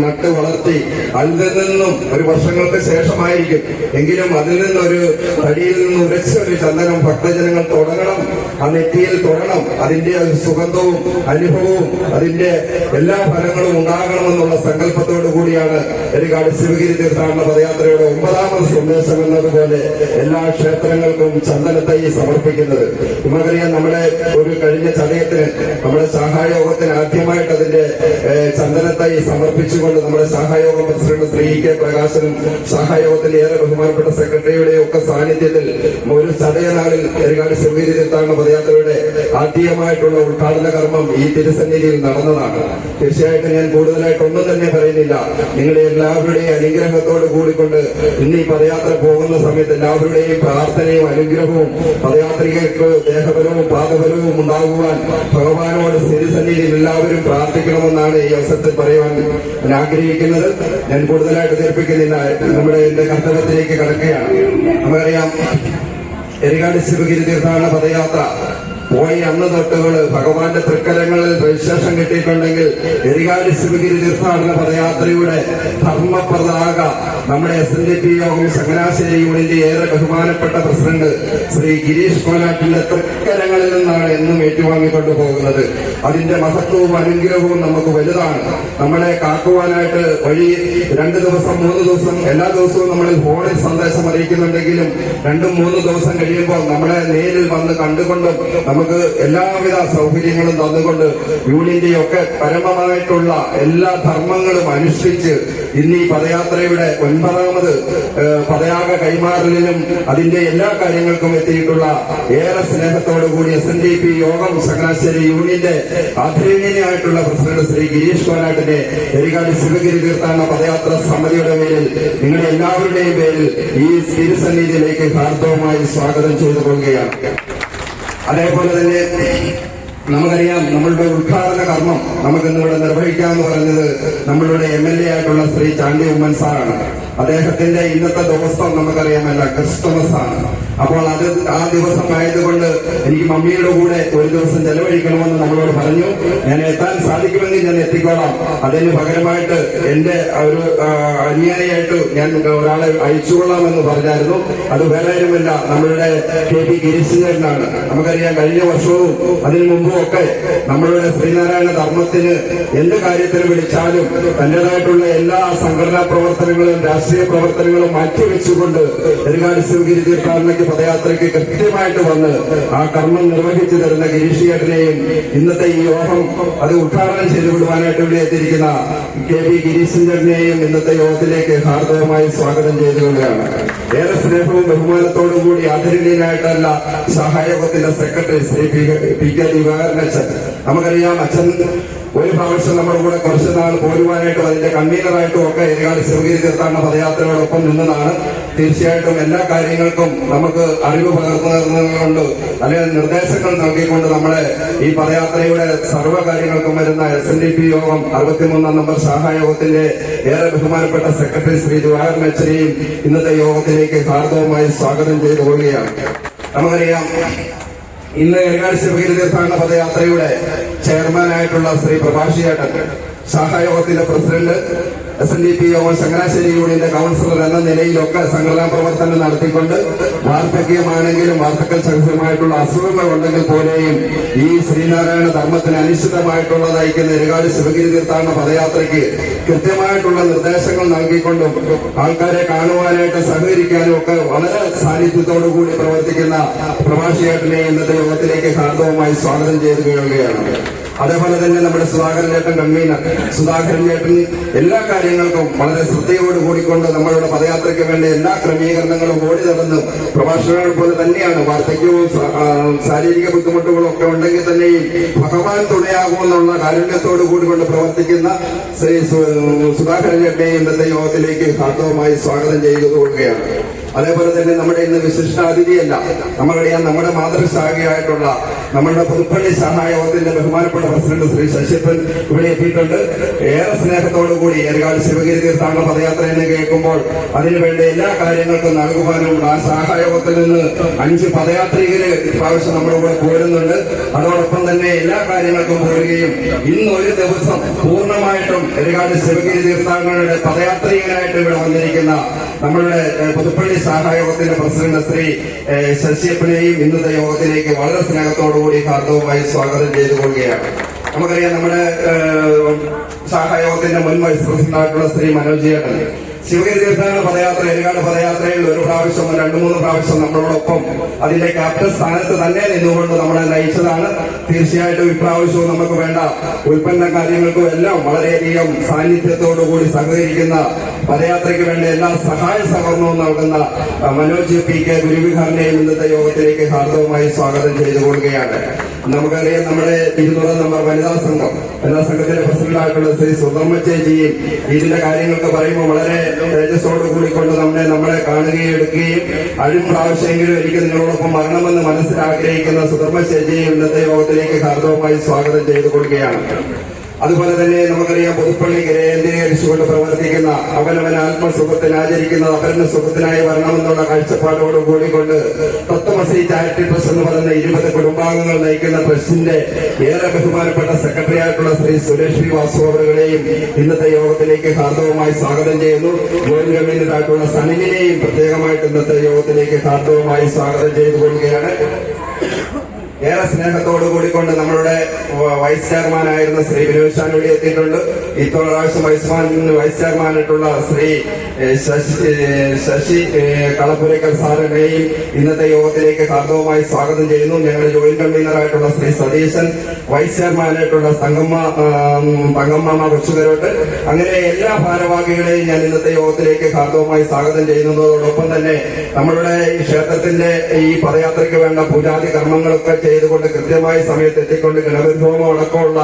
നട്ട് വളർത്തി അതിൽ നിന്നും ഒരു വർഷങ്ങൾക്ക് ശേഷമായിരിക്കും എങ്കിലും അതിൽ നിന്നൊരു തടിയിൽ നിന്ന് ഉരച്ച ഒരു ചന്ദനം ഭക്തജനങ്ങൾ തുടങ്ങണം, ആ നെറ്റിയിൽ തൊടണം. അതിന്റെ സുഗന്ധവും അനുഭവവും അതിന്റെ എല്ലാ ഫലങ്ങളും ഉണ്ടാകണമെന്നുള്ള സങ്കല്പത്തോടു കൂടിയാണ് എരികാട് ശിവഗിരി തീർത്ഥാടന പദയാത്രയുടെ 9ാമത് സന്ദേശം എന്നതുപോലെ എല്ലാ ക്ഷേത്രങ്ങൾക്കും ചന്ദനത്തൈ സമർപ്പിക്കുന്നത്. നമുക്കറിയാം, നമ്മുടെ ഒരു കഴിഞ്ഞ ചതയത്തിന് നമ്മുടെ സഹായോഗത്തിന് ആദ്യമായിട്ട് അതിന്റെ ചന്ദനത്തൈ സമർപ്പിച്ചുകൊണ്ട് നമ്മുടെ സഹായോഗം പ്രസിഡന്റ് ശ്രീ കെ പ്രകാശനും സഹായോഗത്തിന്റെ ഏറെ ബഹുമാനപ്പെട്ട സെക്രട്ടറിയുടെ ഒക്കെ സാന്നിധ്യത്തിൽ ഒരു ചതയനാളിൽ എരികാട് ശിവഗിരി തീർത്ഥാടന പദയാത്രയുടെ ആദ്യമായിട്ടുള്ള ഉദ്ഘാടന കർമ്മം ഈ തിരുസന്നിധിയിൽ നടന്നതാണ്. തീർച്ചയായിട്ടും ഞാൻ കൂടുതലായിട്ടൊന്നും തന്നെ പറയുന്നില്ല. നിങ്ങളുടെ എല്ലാവരുടെയും അനുഗ്രഹത്തോട് കൂടിക്കൊണ്ട് ഇന്ന് ഈ പദയാത്ര പോകുന്ന സമയത്ത് എല്ലാവരുടെയും പ്രാർത്ഥനയും അനുഗ്രഹവും പദയാത്രികർക്ക് ദേഹബലവും പാദബലവും ഉണ്ടാകുവാൻ ഭഗവാനോട് തിരുസന്നിധിയിൽ എല്ലാവരും പ്രാർത്ഥിക്കണമെന്നാണ് ഈ അവസരത്തിൽ പറയുവാൻ ഞാൻ ആഗ്രഹിക്കുന്നത്. ഞാൻ കൂടുതലായിട്ട് ധരിപ്പിക്കുന്നില്ല, എന്റെ കർത്തവ്യത്തിലേക്ക് കടക്കുകയാണ്. നമുക്കറിയാം, എരികാട് ശിവഗിരി തീർത്ഥാടന പദയാത്ര പോയി അന്ന് തൊട്ടുകൾ ഭഗവാന്റെ തൃക്കരങ്ങളിൽ വിശേഷം കിട്ടിയിട്ടുണ്ടെങ്കിൽ എരികാട് ശിവഗിരി തീർത്ഥാടന പദയാത്രയുടെ ധർമ്മപ്രതാക നമ്മുടെ SNDP യോഗം ചങ്ങനാശ്ശേരി യൂണിന്റെ ഏറെ ബഹുമാനപ്പെട്ട പ്രസിഡന്റ് ശ്രീ ഗിരീഷ് കോലാട്ടിന്റെ തൃക്കരങ്ങളിൽ നിന്നാണ് എന്നും ഏറ്റുവാങ്ങിക്കൊണ്ടു പോകുന്നത്. അതിന്റെ മഹത്വവും അനുഗ്രഹവും നമുക്ക് വലുതാണ്. നമ്മളെ കാക്കുവാനായിട്ട് വഴി 2 ദിവസം 3 ദിവസം എല്ലാ ദിവസവും നമ്മളിൽ ഫോണിൽ സന്ദേശം അറിയിക്കുന്നുണ്ടെങ്കിലും 2-3 ദിവസം കഴിയുമ്പോൾ നമ്മളെ നേരിൽ വന്ന് കണ്ടുകൊണ്ടും നമുക്ക് എല്ലാവിധ സൗകര്യങ്ങളും തന്നുകൊണ്ട് യൂണിയന്റെയൊക്കെ പരമമായിട്ടുള്ള എല്ലാ ധർമ്മങ്ങളും അനുഷ്ഠിച്ച് ഇന്ന് ഈ പദയാത്രയുടെ 9ാമത് പദയാക കൈമാറലിനും അതിന്റെ എല്ലാ കാര്യങ്ങൾക്കും എത്തിയിട്ടുള്ള ഏറെ സ്നേഹത്തോടു കൂടി SNDP യോഗം ചങ്ങനാശ്ശേരി യൂണിയന്റെ ആദരണീയനായിട്ടുള്ള പ്രസിഡന്റ് ശ്രീ ഗിരീഷ് കോലാട്ടിനെ എരികാട് ശിവഗിരി തീർത്ഥാടന പദയാത്ര സമിതിയുടെ പേരിൽ നിങ്ങളുടെ എല്ലാവരുടെയും പേരിൽ ഈ തിരുസന്നിധിയിലേക്ക് ഹാർദവമായി സ്വാഗതം ചെയ്തു കൊള്ളുകയാണ്. അതേപോലെ തന്നെ നമുക്കറിയാം, നമ്മളുടെ ഉദ്ഘാടന കർമ്മം നമുക്കിന്നിവിടെ നിർവഹിക്കാമെന്ന് പറഞ്ഞത് നമ്മളുടെ MLA ആയിട്ടുള്ള ശ്രീ ചാണ്ടി ഉമ്മൻ സാറാണ്. അദ്ദേഹത്തിന്റെ ഇന്നത്തെ ദിവസം നമുക്കറിയാമല്ല, ക്രിസ്തുമസ് ആണ്. അപ്പോൾ അത് ആ ദിവസം ആയതുകൊണ്ട് എനിക്ക് മമ്മിയുടെ കൂടെ ഒരു ദിവസം ചെലവഴിക്കണമെന്ന് നമ്മളോട് പറഞ്ഞു. ഞാൻ എത്താൻ സാധിക്കുമെങ്കിൽ ഞാൻ എത്തിക്കോളാം. അതിന് പകരമായിട്ട് എന്റെ ഒരു അനുയായിയായിട്ട് ഞാൻ ഒരാളെ അയച്ചുകൊള്ളാമെന്ന് പറഞ്ഞായിരുന്നു. അത് വേറെ ആരുമില്ല, നമ്മളുടെ KP ഗിരീശനാണ്. നമുക്കറിയാം, കഴിഞ്ഞ വർഷവും അതിനു മുമ്പും ഒക്കെ നമ്മളുടെ ശ്രീനാരായണ ധർമ്മത്തിന് എന്ത് കാര്യത്തിന് വിളിച്ചാലും തന്റേതായിട്ടുള്ള എല്ലാ സംഘടനാ പ്രവർത്തനങ്ങളും രാഷ്ട്രീയ പ്രവർത്തനങ്ങളും മാറ്റിവെച്ചുകൊണ്ട് എരികാട് ശിവഗിരി തീർത്ഥാടനയ്ക്ക് പദയാത്രയ്ക്ക് കൃത്യമായിട്ട് വന്ന് ആ കർമ്മം നിർവഹിച്ചു തരുന്ന ഗിരീഷ് ചേട്ടനെയും ഇന്നത്തെ ഈ യോഗം അത് ഉദ്ഘാടനം ചെയ്തു വിടുവാനായിട്ട് ഇവിടെ എത്തിയിരിക്കുന്ന KP ഗിരീശൻ ചേട്ടനെയും ഇന്നത്തെ യോഗത്തിലേക്ക് ഹാർദവമായി സ്വാഗതം ചെയ്തുകൊണ്ടാണ്. ഏറെ സ്നേഹവും ബഹുമാനത്തോടും കൂടി ആദരണീയനായിട്ടല്ല സഹായോഗത്തിന്റെ സെക്രട്ടറി ശ്രീ PK ദിവാകരൻ അച്ഛൻ. നമുക്കറിയാം, അച്ഛൻ ഒരു പ്രാവശ്യം നമ്മുടെ കൂടെ കുറച്ച് നാൾ പോരുവാനായിട്ടും അതിന്റെ കൺവീനറായിട്ടും ഒക്കെ ഏകാട് ശിവഗിരി തീർത്ഥാടന പദയാത്രയോടൊപ്പം നിന്നതാണ്. തീർച്ചയായിട്ടും എല്ലാ കാര്യങ്ങൾക്കും നമുക്ക് അറിവ് പകർന്നുകൊണ്ട് അല്ലെങ്കിൽ നിർദ്ദേശങ്ങൾ നൽകിക്കൊണ്ട് നമ്മളെ ഈ പദയാത്രയുടെ സർവ്വ കാര്യങ്ങൾക്കും വരുന്ന SNDP യോഗം 63 നമ്പർ ശാഖായോഗത്തിന്റെ ഏറെ ബഹുമാനപ്പെട്ട സെക്രട്ടറി ശ്രീ ജവഹർ മെച്ചനെയും ഇന്നത്തെ യോഗത്തിലേക്ക് ഹാർദവമായി സ്വാഗതം ചെയ്തു കൊള്ളുകയാണ്. നമുക്കറിയാം, ഇന്ന് ഏകാട് ശിവഗിരി തീർത്ഥാടന പദയാത്രയുടെ ചെയർമാനായിട്ടുള്ള ശ്രീ പ്രഭാഷ് ചേട്ടൻ, ശാഖായോഗത്തിന്റെ പ്രസിഡന്റ്, SNDP യോഗം ചങ്ങനാശ്ശേരി യൂണിയന്റെ കൗൺസിലർ എന്ന നിലയിലൊക്കെ സംഘടനാ പ്രവർത്തനം നടത്തിക്കൊണ്ട് വാർദ്ധക്യമാണെങ്കിലും വാർദ്ധക്യ സഹജമായിട്ടുള്ള അസുഖങ്ങൾ ഉണ്ടെങ്കിൽ പോലെയും ഈ ശ്രീനാരായണ ധർമ്മത്തിന് അനിശ്ചിതമായിട്ടുള്ള നയിക്കുന്ന ഏകാട് ശിവഗിരി തീർത്ഥാടന പദയാത്രയ്ക്ക് കൃത്യമായിട്ടുള്ള നിർദ്ദേശങ്ങൾ നൽകിക്കൊണ്ടും ആൾക്കാരെ കാണുവാനായിട്ട് സഹകരിക്കാനും ഒക്കെ വളരെ സാന്നിധ്യത്തോടു കൂടി പ്രവർത്തിക്കുന്ന പ്രഭാഷിയേട്ടനെ ഇന്നത്തെ യോഗത്തിലേക്ക് ഹാർദവമായി സ്വാഗതം ചെയ്തു കേൾക്കുകയാണ്. അതേപോലെ തന്നെ നമ്മുടെ സുധാകരൻ ചേട്ടൻ കൺവീനർ, സുധാകരൻ ചേട്ടൻ എല്ലാ കാര്യങ്ങൾക്കും വളരെ ശ്രദ്ധയോട് കൂടിക്കൊണ്ട് നമ്മളുടെ പദയാത്രയ്ക്ക് വേണ്ട എല്ലാ ക്രമീകരണങ്ങളും ഓടി നടന്ന് പ്രഭാഷകങ്ങൾ പോലെ തന്നെയാണ്. വാർദ്ധക്യവും ശാരീരിക ബുദ്ധിമുട്ടുകളും ഒക്കെ ഉണ്ടെങ്കിൽ തന്നെയും ഭഗവാൻ തുണയാകുമെന്നുള്ള കാരുണ്യത്തോട് കൂടിക്കൊണ്ട് പ്രവർത്തിക്കുന്ന ശ്രീ സുധാകരൻ ചേട്ടനെ ഇന്നത്തെ യോഗത്തിലേക്ക് ഹാർദവമായി സ്വാഗതം ചെയ്തു കൊള്ളുകയാണ്. അതേപോലെ തന്നെ നമ്മുടെ ഇന്ന് വിശിഷ്ടാതിഥിയല്ല, നമ്മളുടെ മാതൃശാഖയായിട്ടുള്ള നമ്മളുടെ പുതുപ്പള്ളി ശാഖായോഗത്തിന്റെ ബഹുമാനപ്പെട്ട പ്രസിഡന്റ് ശ്രീ ശശിപ്പൻ ഇവിടെ എത്തിയിട്ടുണ്ട്. ഏറെ സ്നേഹത്തോടു കൂടി ഏകാട് ശിവഗിരി തീർത്ഥാടന പദയാത്ര എന്ന് കേൾക്കുമ്പോൾ അതിനുവേണ്ട എല്ലാ കാര്യങ്ങൾക്കും നൽകുവാനും ആ ശാഖായോഗത്തിൽ നിന്ന് 5 പദയാത്രികര് ഇപ്രാവശ്യം നമ്മുടെ കൂടെ പോരുന്നുണ്ട്. അതോടൊപ്പം തന്നെ എല്ലാ കാര്യങ്ങൾക്കും പോരുകയും ഇന്നൊരു ദിവസം പൂർണ്ണമായിട്ടും ഏകാട് ശിവഗിരി തീർത്ഥാടനയുടെ പദയാത്രികനായിട്ട് ഇവിടെ വന്നിരിക്കുന്ന നമ്മളുടെ പുതുപ്പള്ളി ശാഖായോഗത്തിന്റെ പ്രസിഡന്റ് ശ്രീ ശശിയപ്പനെയും ഇന്നത്തെ യോഗത്തിലേക്ക് വളരെ സ്നേഹത്തോടുകൂടി ഹാർദവുമായി സ്വാഗതം ചെയ്തു കൊള്ളുകയാണ്. നമുക്കറിയാം, നമ്മുടെ ശാഖായോഗത്തിന്റെ മുൻ വൈസ് പ്രസിഡന്റായിട്ടുള്ള ശ്രീ മനോജ് ചേട്ടൻ ശിവഗിരി തീർത്ഥാടന പദയാത്ര ഏകാട് പദയാത്രയിൽ ഒരു പ്രാവശ്യം 2-3 പ്രാവശ്യം നമ്മളോടൊപ്പം അതിന്റെ ക്യാപ്റ്റൻ സ്ഥാനത്ത് തന്നെ നിന്നുകൊണ്ട് നമ്മളെ നയിച്ചതാണ്. തീർച്ചയായിട്ടും ഇപ്രാവശ്യവും നമുക്ക് വേണ്ട ഉൽപ്പന്ന കാര്യങ്ങൾക്കും എല്ലാം വളരെയധികം സാന്നിധ്യത്തോടുകൂടി സഹകരിക്കുന്ന പദയാത്രയ്ക്ക് വേണ്ട എല്ലാ സഹായ സഹകരണവും നൽകുന്ന മനോജ് PK ഗുരുവിഹാറിനെയും ഇന്നത്തെ യോഗത്തിലേക്ക് ഹാർദവമായി സ്വാഗതം ചെയ്തു കൊള്ളുകയാണ്. നമുക്കറിയാം, നമ്മുടെ 200 നമ്പർ വനിതാ സംഘത്തിന്റെ പ്രസിഡന്റായിട്ടുള്ള ശ്രീ സുധർമ്മ ചേച്ചിയും ഇതിന്റെ കാര്യങ്ങളൊക്കെ പറയുമ്പോൾ വളരെ തേജസ്സോട് കൂടിക്കൊണ്ട് നമ്മളെ കാണുകയും എടുക്കുകയും പ്രാവശ്യമെങ്കിലും എനിക്ക് നിങ്ങളോടൊപ്പം വരണമെന്ന് മനസ്സിൽ ആഗ്രഹിക്കുന്ന സുധർമ്മ ചേച്ചിയും ഇന്നത്തെ യോഗത്തിലേക്ക് ഹാർദവമായി സ്വാഗതം ചെയ്തു കൊള്ളുകയാണ്. അതുപോലെ തന്നെ നമുക്കറിയാം, പുതുപ്പള്ളി കേന്ദ്രീകരിച്ചുകൊണ്ട് പ്രവർത്തിക്കുന്ന അവനവൻ ആത്മസുഖത്തിന് ആചരിക്കുന്നത് അപരന്റെ സുഖത്തിനായി വരണമെന്നുള്ള കാഴ്ചപ്പാടോട് കൂടിക്കൊണ്ട് തത്വമസി ചാരിറ്റി ട്രസ്റ്റ് എന്ന് പറയുന്ന 20 കുടുംബാംഗങ്ങൾ നയിക്കുന്ന ട്രസ്റ്റിന്റെ ഏറെ ബഹുമാനപ്പെട്ട സെക്രട്ടറി ആയിട്ടുള്ള ശ്രീ സുരേഷ് വാസു അവരുടെയും ഇന്നത്തെ യോഗത്തിലേക്ക് ഹാർദവമായി സ്വാഗതം ചെയ്യുന്നു. ജോയിന്റ് കൺവീനർ ആയിട്ടുള്ള സനിലിനെയും പ്രത്യേകമായിട്ട് ഇന്നത്തെ യോഗത്തിലേക്ക് ഹാർദവമായി സ്വാഗതം ചെയ്തു കൊള്ളുകയാണ്. ഏറെ സ്നേഹത്തോടു കൂടിക്കൊണ്ട് നമ്മളുടെ വൈസ് ചെയർമാനായിരുന്ന ശ്രീ വിനോദ് ഷാൻ ഇവിടെ എത്തിയിട്ടുണ്ട്. ഇപ്രാവശ്യം വൈസ് ചെയർമാനായിട്ടുള്ള ശ്രീ ശശി കളപ്പുരയ്ക്കൽ സാറിനെയും ഇന്നത്തെ യോഗത്തിലേക്ക് ഹാർദവമായി സ്വാഗതം ചെയ്യുന്നു. ഞങ്ങളുടെ ജോയിന്റ് കൺവീനറായിട്ടുള്ള ശ്രീ സതീശൻ, വൈസ് ചെയർമാനായിട്ടുള്ള തങ്കമ്മ കൊച്ചുകരോട്ട്, അങ്ങനെ എല്ലാ ഭാരവാഹികളെയും ഞാൻ ഇന്നത്തെ യോഗത്തിലേക്ക് ഹാർദവമായി സ്വാഗതം ചെയ്യുന്നതോടൊപ്പം തന്നെ നമ്മളുടെ ഈ ക്ഷേത്രത്തിന്റെ ഈ പദയാത്രയ്ക്ക് വേണ്ട പൂജാതി കർമ്മങ്ങളൊക്കെ ചെയ്തുകൊണ്ട് കൃത്യമായ സമയത്ത് എത്തിക്കൊണ്ട് ഗണപതിഹോമം അടക്കമുള്ള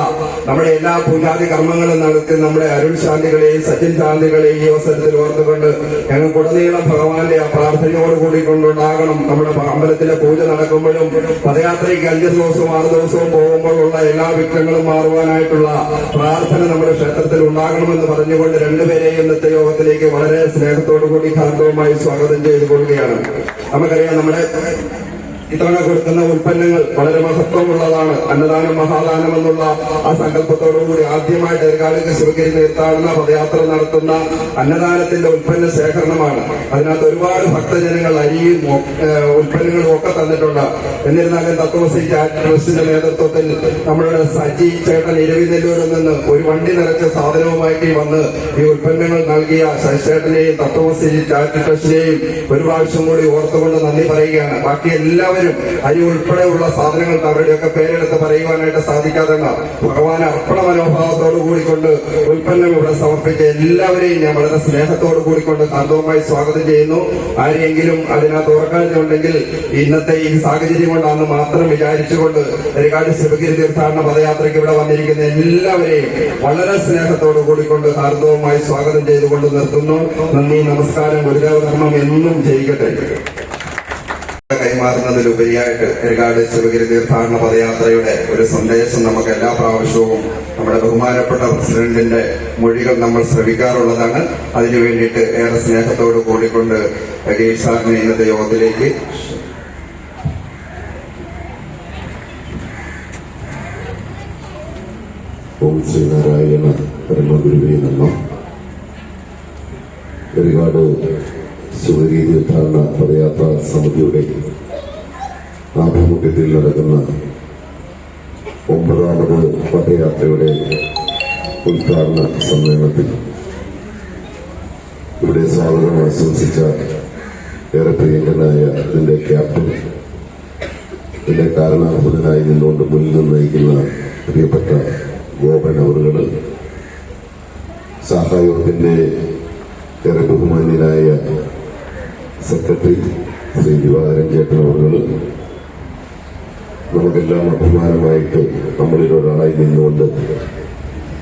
നമ്മുടെ എല്ലാ പൂജാതി കർമ്മങ്ങളും നടത്തി നമ്മുടെ അരുൺ ശാന്തികളെയും സച്ചിൻ ശാന്തികളെയും ഈ അവസരത്തിൽ ഓർത്തുകൊണ്ട് ഞങ്ങൾക്കുടനീളം ഭഗവാന്റെ ആ പ്രാർത്ഥനയോട് കൂടിക്കൊണ്ടുണ്ടാകണം. നമ്മുടെ അമ്പലത്തിലെ പൂജ നടക്കുമ്പോഴും പദയാത്രയ്ക്ക് 5 ദിവസവും 6 ദിവസവും പോകുമ്പോഴുള്ള എല്ലാ വിഘ്നങ്ങളും മാറുവാനായിട്ടുള്ള പ്രാർത്ഥന നമ്മുടെ ക്ഷേത്രത്തിൽ ഉണ്ടാകണമെന്ന് പറഞ്ഞുകൊണ്ട് രണ്ടുപേരെയും ഇന്നത്തെ യോഗത്തിലേക്ക് വളരെ സ്നേഹത്തോടു കൂടി ഹാർദവമായി സ്വാഗതം ചെയ്തു കൊള്ളുകയാണ്. നമുക്കറിയാം, നമ്മുടെ ഇത്തവണ കൊടുക്കുന്ന ഉൽപ്പന്നങ്ങൾ വളരെ മഹത്വമുള്ളതാണ്. അന്നദാനം മഹാദാനം എന്നുള്ള ആ സങ്കല്പത്തോടുകൂടി ആദ്യമായിട്ട് ഏകാട് ശിവഗിരി തീർത്ഥാടന പദയാത്ര നടത്തുന്ന അന്നദാനത്തിന്റെ ഉൽപ്പന്ന ശേഖരണമാണ്. അതിനകത്ത് ഒരുപാട് ഭക്തജനങ്ങൾ അരിയും ഉൽപ്പന്നങ്ങളും ഒക്കെ തന്നിട്ടുണ്ട്. എന്നിരുന്നാലും തത്വമസി ചാരിറ്റി ട്രസ്റ്റിന്റെ നേതൃത്വത്തിൽ നമ്മളുടെ സജി ചേട്ടൻ ഇരവിനെല്ലൂരിൽ നിന്ന് ഒരു വണ്ടി നിറച്ച സാധനവുമായിട്ട് വന്ന് ഈ ഉൽപ്പന്നങ്ങൾ നൽകിയ ശശിചേട്ടനെയും തത്വമസി ചാരിറ്റി ട്രസ്റ്റിനെയും ഒരു പ്രാവശ്യം കൂടി ഓർത്തുകൊണ്ട് നന്ദി പറയുകയാണ്. ബാക്കി എല്ലാവരും എല്ലാവരും അരി ഉൾപ്പെടെയുള്ള സാധനങ്ങൾക്ക് അവരുടെയൊക്കെ പേരെടുത്ത് പറയുവാനായിട്ട് സാധിക്കാതെ ഭഗവാൻ അർപ്പണ മനോഭാവത്തോടു കൂടിക്കൊണ്ട് ഉൽപ്പന്നം ഇവിടെ സമർപ്പിച്ച എല്ലാവരെയും ഞാൻ വളരെ സ്നേഹത്തോടു കൂടിക്കൊണ്ട് ഹാർദവമായി സ്വാഗതം ചെയ്യുന്നു. ആരെങ്കിലും അതിനകത്ത് ഓർക്കാനുണ്ടെങ്കിൽ ഇന്നത്തെ ഈ സാഹചര്യം കൊണ്ടാണെന്ന് മാത്രം വിചാരിച്ചുകൊണ്ട് എരികാട് ശിവഗിരി തീർത്ഥാടന പദയാത്രയ്ക്ക് ഇവിടെ വന്നിരിക്കുന്ന എല്ലാവരെയും വളരെ സ്നേഹത്തോടു കൂടിക്കൊണ്ട് ഹാർദവമായി സ്വാഗതം ചെയ്തുകൊണ്ട് നിർത്തുന്നു. നന്ദി, നമസ്കാരം. ഗുരുദേവ ധർമ്മം എന്നും ജയിക്കട്ടെ. കൈമാറുന്നതിലുപരിയായിട്ട് എരികാട് ശിവഗിരി തീർത്ഥാടന പദയാത്രയുടെ ഒരു സന്ദേശം നമുക്ക് എല്ലാ പ്രാവശ്യവും നമ്മുടെ ബഹുമാനപ്പെട്ട പ്രസിഡന്റിന്റെ മൊഴികൾ നമ്മൾ ശ്രമിക്കാറുള്ളതാണ്. അതിനു വേണ്ടിയിട്ട് ഏറെ സ്നേഹത്തോട് കൂടിക്കൊണ്ട് ഗീഷ് സാറിനെ ഇന്നത്തെ യോഗത്തിലേക്ക് ഓം ശ്രീനാരായണ പരമഗുരുവേ നമഃ. എരികാട് ശിവഗിരി തീർത്ഥാടന പദയാത്രാ സമിതിയുടെ ആഭിമുഖ്യത്തിൽ നടക്കുന്ന 9ാമത് പദയാത്രയുടെ ഉദ്ഘാടന സമ്മേളനത്തിൽ ഇവിടെ സ്വാഗതം ആശംസിച്ച ഏറെ പ്രിയങ്കരനായ ഇതിന്റെ ക്യാപ്റ്റൻ, ഇതിന്റെ കാരണാഭൂതനായി നിന്നുകൊണ്ട് മുന്നിൽ നിന്ന് നയിക്കുന്ന പ്രിയപ്പെട്ട ഗോപൻ അവറുകൾ, സഹായോഗത്തിന്റെ ഏറെ ബഹുമാന്യനായ സെക്രട്ടറി ശ്രീ ദിവാകരൻ ചേട്ടൻ അവറുകൾ, നമുക്കെല്ലാം അഭിമാനമായിട്ട് നമ്മളിലൊരാളായി നിന്നുകൊണ്ട്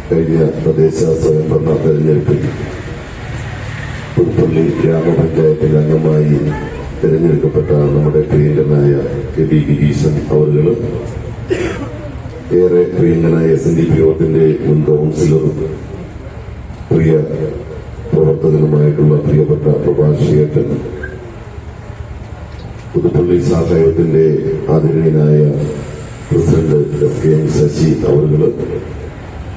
കഴിഞ്ഞ തദ്ദേശ സ്വയംഭരണ തെരഞ്ഞെടുപ്പിൽ പുതുപ്പള്ളി ഗ്രാമപഞ്ചായത്തിൽ അംഗമായി തിരഞ്ഞെടുക്കപ്പെട്ട നമ്മുടെ പ്രിയങ്കരനായ കെ ബി ഗിരീശൻ അവറുകൾ, ഏറെ പ്രിയങ്കനായ SNDP യോഗത്തിന്റെ മുൻ കൗൺസിലറും പ്രിയ പ്രവർത്തകനുമായിട്ടുള്ള പ്രിയപ്പെട്ട പ്രഭാഷകൻ, പുതുപ്പള്ളി സഹായത്തിന്റെ ആദരണീയനായ പ്രസിഡന്റ് SKM ശശി അവറുകൾ,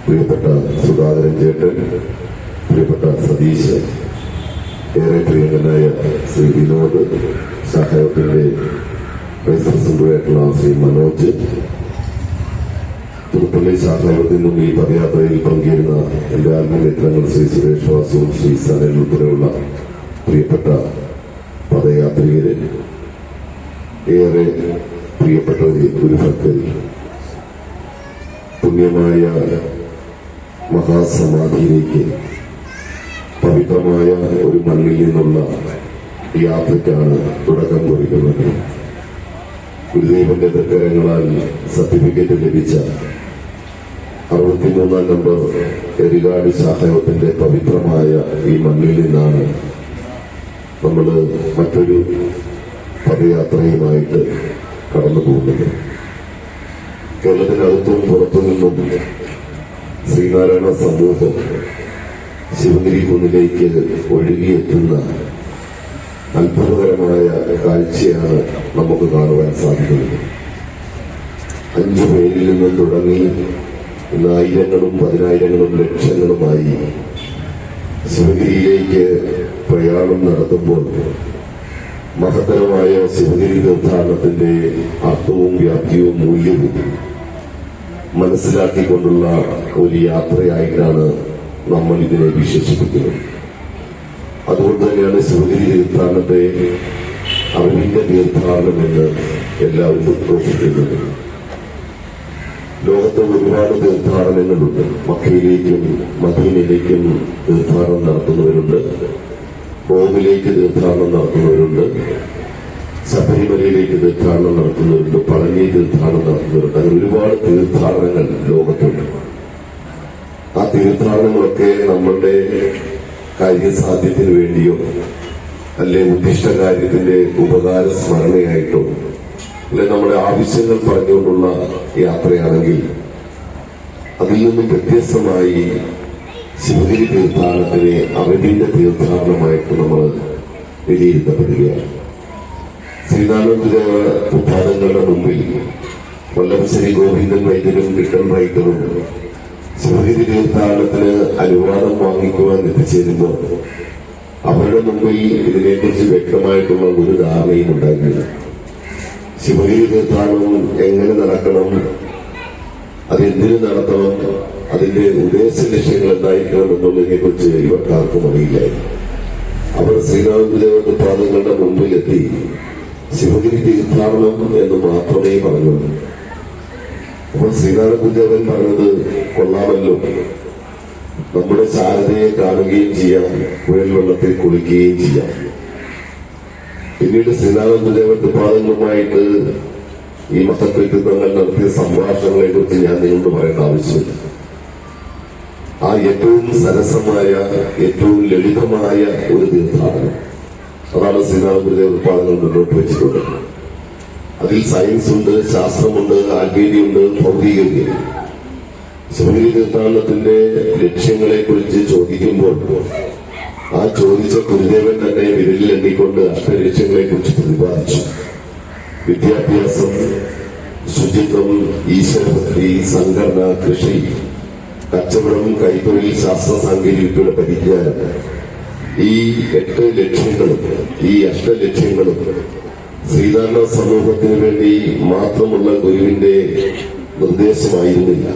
പ്രിയപ്പെട്ട സുധാകരൻ ചേട്ടൻ, പ്രിയപ്പെട്ട സതീശ്, ഏറെ പ്രിയങ്കനായ ശ്രീ വിനോദ്, സഹായത്തിന്റെ വൈസ് പ്രസിഡന്റുമായിട്ടുള്ള ശ്രീ മനോജ്, പുതുപ്പള്ളി സഹായത്തിൽ നിന്നും ഈ പദയാത്രയിൽ പങ്കേരുന്ന എന്റെ ആത്മമിത്രങ്ങൾ ശ്രീ സുരേഷ് വാസുവും ശ്രീ സനൽ ഉൾപ്പെടെയുള്ള പ്രിയപ്പെട്ട പദയാത്രികര്, ഏറെ പ്രിയപ്പെട്ട ഗുരുഭക്തര്, പുണ്യമായ മഹാസമാധിയിലേക്ക് പവിത്രമായ ഒരു മണ്ണിൽ നിന്നുള്ള യാത്രയ്ക്കാണ് തുടക്കം കുറിക്കുന്നത്. ഗുരുദേവന്റെ തൃക്കരങ്ങളാൽ സർട്ടിഫിക്കറ്റ് ലഭിച്ച 63ാം നമ്പർ എരികാട് സഹായത്തിന്റെ പവിത്രമായ ഈ മണ്ണിൽ നിന്നാണ് നമ്മൾ മറ്റൊരു പദയാത്രയുമായിട്ട് കടന്നു പോകുന്നത്. കേരളത്തിനകത്തും പുറത്തു നിന്നും ശ്രീനാരായണ സമൂഹം ശിവഗിരി കുന്നിലേക്ക് ഒഴുകിയെത്തുന്ന അത്ഭുതകരമായ കാഴ്ചയാണ് നമുക്ക് കാണുവാൻ സാധിക്കുന്നത്. 5 പേരിൽ നിന്നും തുടങ്ങി ഇന്ന് ആയിരങ്ങളും പതിനായിരങ്ങളും ലക്ഷങ്ങളുമായി ശിവഗിരിയിലേക്ക് പ്രയാണം നടത്തുമ്പോൾ മഹത്തരമായ ശിവഗിരി തീർത്ഥാടനത്തിന്റെ അർത്ഥവും വ്യാപ്തിയും മൂല്യവും മനസ്സിലാക്കിക്കൊണ്ടുള്ള ഒരു യാത്രയായിട്ടാണ് നമ്മൾ ഇതിനെ വിശേഷിപ്പിക്കുന്നത്. അതുകൊണ്ട് തന്നെയാണ് ശിവഗിരി തീർത്ഥാടനത്തെ അറിവിന്റെ തീർത്ഥാടനം എന്ന് എല്ലാവരും ഉദ്ഘോഷിക്കുന്നത്. ലോകത്ത് ഒരുപാട് തീർത്ഥാടനങ്ങളുണ്ട്. മക്കയിലേക്കും മദീനയിലേക്കും തീർത്ഥാടനം നടത്തുന്നവരുണ്ട്, റോമിലേക്ക് തീർത്ഥാടനം നടത്തുന്നവരുണ്ട്, ശബരിമലയിലേക്ക് തീർത്ഥാടനം നടത്തുന്നവരുണ്ട്, പളനി തീർത്ഥാടനം നടത്തുന്നവരുണ്ട്. അങ്ങനെ ഒരുപാട് തീർത്ഥാടനങ്ങൾ ലോകത്തുണ്ട്. ആ തീർത്ഥാടനങ്ങളൊക്കെ നമ്മളുടെ കാര്യസാധ്യത്തിന് വേണ്ടിയോ അല്ലെ ഉദ്ദിഷ്ട കാര്യത്തിന്റെ ഉപകാര സ്മരണയായിട്ടോ അല്ലെ നമ്മുടെ ആവശ്യങ്ങൾ പറഞ്ഞുകൊണ്ടുള്ള യാത്രയാണെങ്കിൽ അതിൽ നിന്നും വ്യത്യസ്തമായി ശിവഗിരി തീർത്ഥാടനത്തിനെ അറിവിന്റെ തീർത്ഥാടനമായിട്ട് നമ്മൾ വിലയിരുത്തപ്പെടുകയാണ്. ശ്രീനാരായണ ഉദ്ഘാടനങ്ങളുടെ മുമ്പിൽ വല്ലഭശ്ശേരി ഗോവിന്ദൻ വൈദ്യരും കിട്ടൻ വൈദ്യരും ശിവഗിരി തീർത്ഥാടനത്തിന് അനുവാദം വാങ്ങിക്കുവാൻ എത്തിച്ചേരുമ്പോൾ അവരുടെ മുമ്പിൽ ഇതിനെക്കുറിച്ച് വ്യക്തമായിട്ടുള്ള ഒരു ധാരണയും ഉണ്ടായിരുന്നില്ല. ശിവഗിരി തീർത്ഥാടനം എങ്ങനെ നടക്കണം, അതെന്തിനു നടത്തണം, അതിന്റെ ഉദ്ദേശ ലക്ഷ്യങ്ങൾ എന്തായിരിക്കണം എന്നുള്ളതിനെ കുറിച്ച് ഇവർക്കാർക്കും അറിയില്ലായിരുന്നു. അവർ ശ്രീനാരായണ പാദങ്ങളുടെ മുമ്പിലെത്തി ശിവഗിരി തീർത്ഥാടനം എന്ന് മാത്രമേ പറഞ്ഞുള്ളൂ. അപ്പോൾ ശ്രീനാരായണ ഗുരുദേവൻ പറഞ്ഞത് കൊള്ളാമല്ലോ, നമ്മുടെ ശാരദയെ കാണുകയും ചെയ്യാം, കുഴൽ വെള്ളത്തിൽ കുളിക്കുകയും ചെയ്യാം. പിന്നീട് ശ്രീനാരായണ ഗുരുദേവൻ തൃപ്പാദങ്ങളുമായിട്ട് ഈ മഹത്വങ്ങൾ നടത്തിയ സംഭാഷണങ്ങളെ കുറിച്ച് ഞാൻ നിങ്ങളോട് പറയേണ്ട ആവശ്യമില്ല. ആ ഏറ്റവും സരസമായ, ഏറ്റവും ലളിതമായ ഒരു തീർത്ഥാടനം, അതാണ് ശ്രീനാരായണ ഗുരുദേവ തൃപ്പാദങ്ങൾ മുന്നോട്ട് വെച്ചിട്ടുള്ളത്. അതിൽ സയൻസ് ഉണ്ട്, ശാസ്ത്രമുണ്ട്, ആത്മീയതയുണ്ട്, ഭൗതികതയുണ്ട്. ശിവഗിരി തീർത്ഥാടനത്തിന്റെ ലക്ഷ്യങ്ങളെ കുറിച്ച് ചോദിക്കുമ്പോൾ ആ ചോദിച്ച ഗുരുദേവൻ തന്നെ വിരലിൽ എണ്ണിക്കൊണ്ട് അഷ്ടലക്ഷ്യങ്ങളെ കുറിച്ച് പ്രതിപാദിച്ചു. വിദ്യാഭ്യാസം, ശുചിത്വം, ഈശ്വരഭക്തി, സംഘടന, കൃഷി, കച്ചവടം, കൈത്തൊഴിൽ, ശാസ്ത്ര സാങ്കേതികതയുടെ പരിജ്ഞാനം, ഈ 8 ലക്ഷ്യങ്ങളും ഈ അഷ്ടലക്ഷ്യങ്ങളും ശ്രീനാരായണ സമൂഹത്തിന് വേണ്ടി മാത്രമുള്ള ഗുരുവിന്റെ നിർദ്ദേശമായിരുന്നില്ല.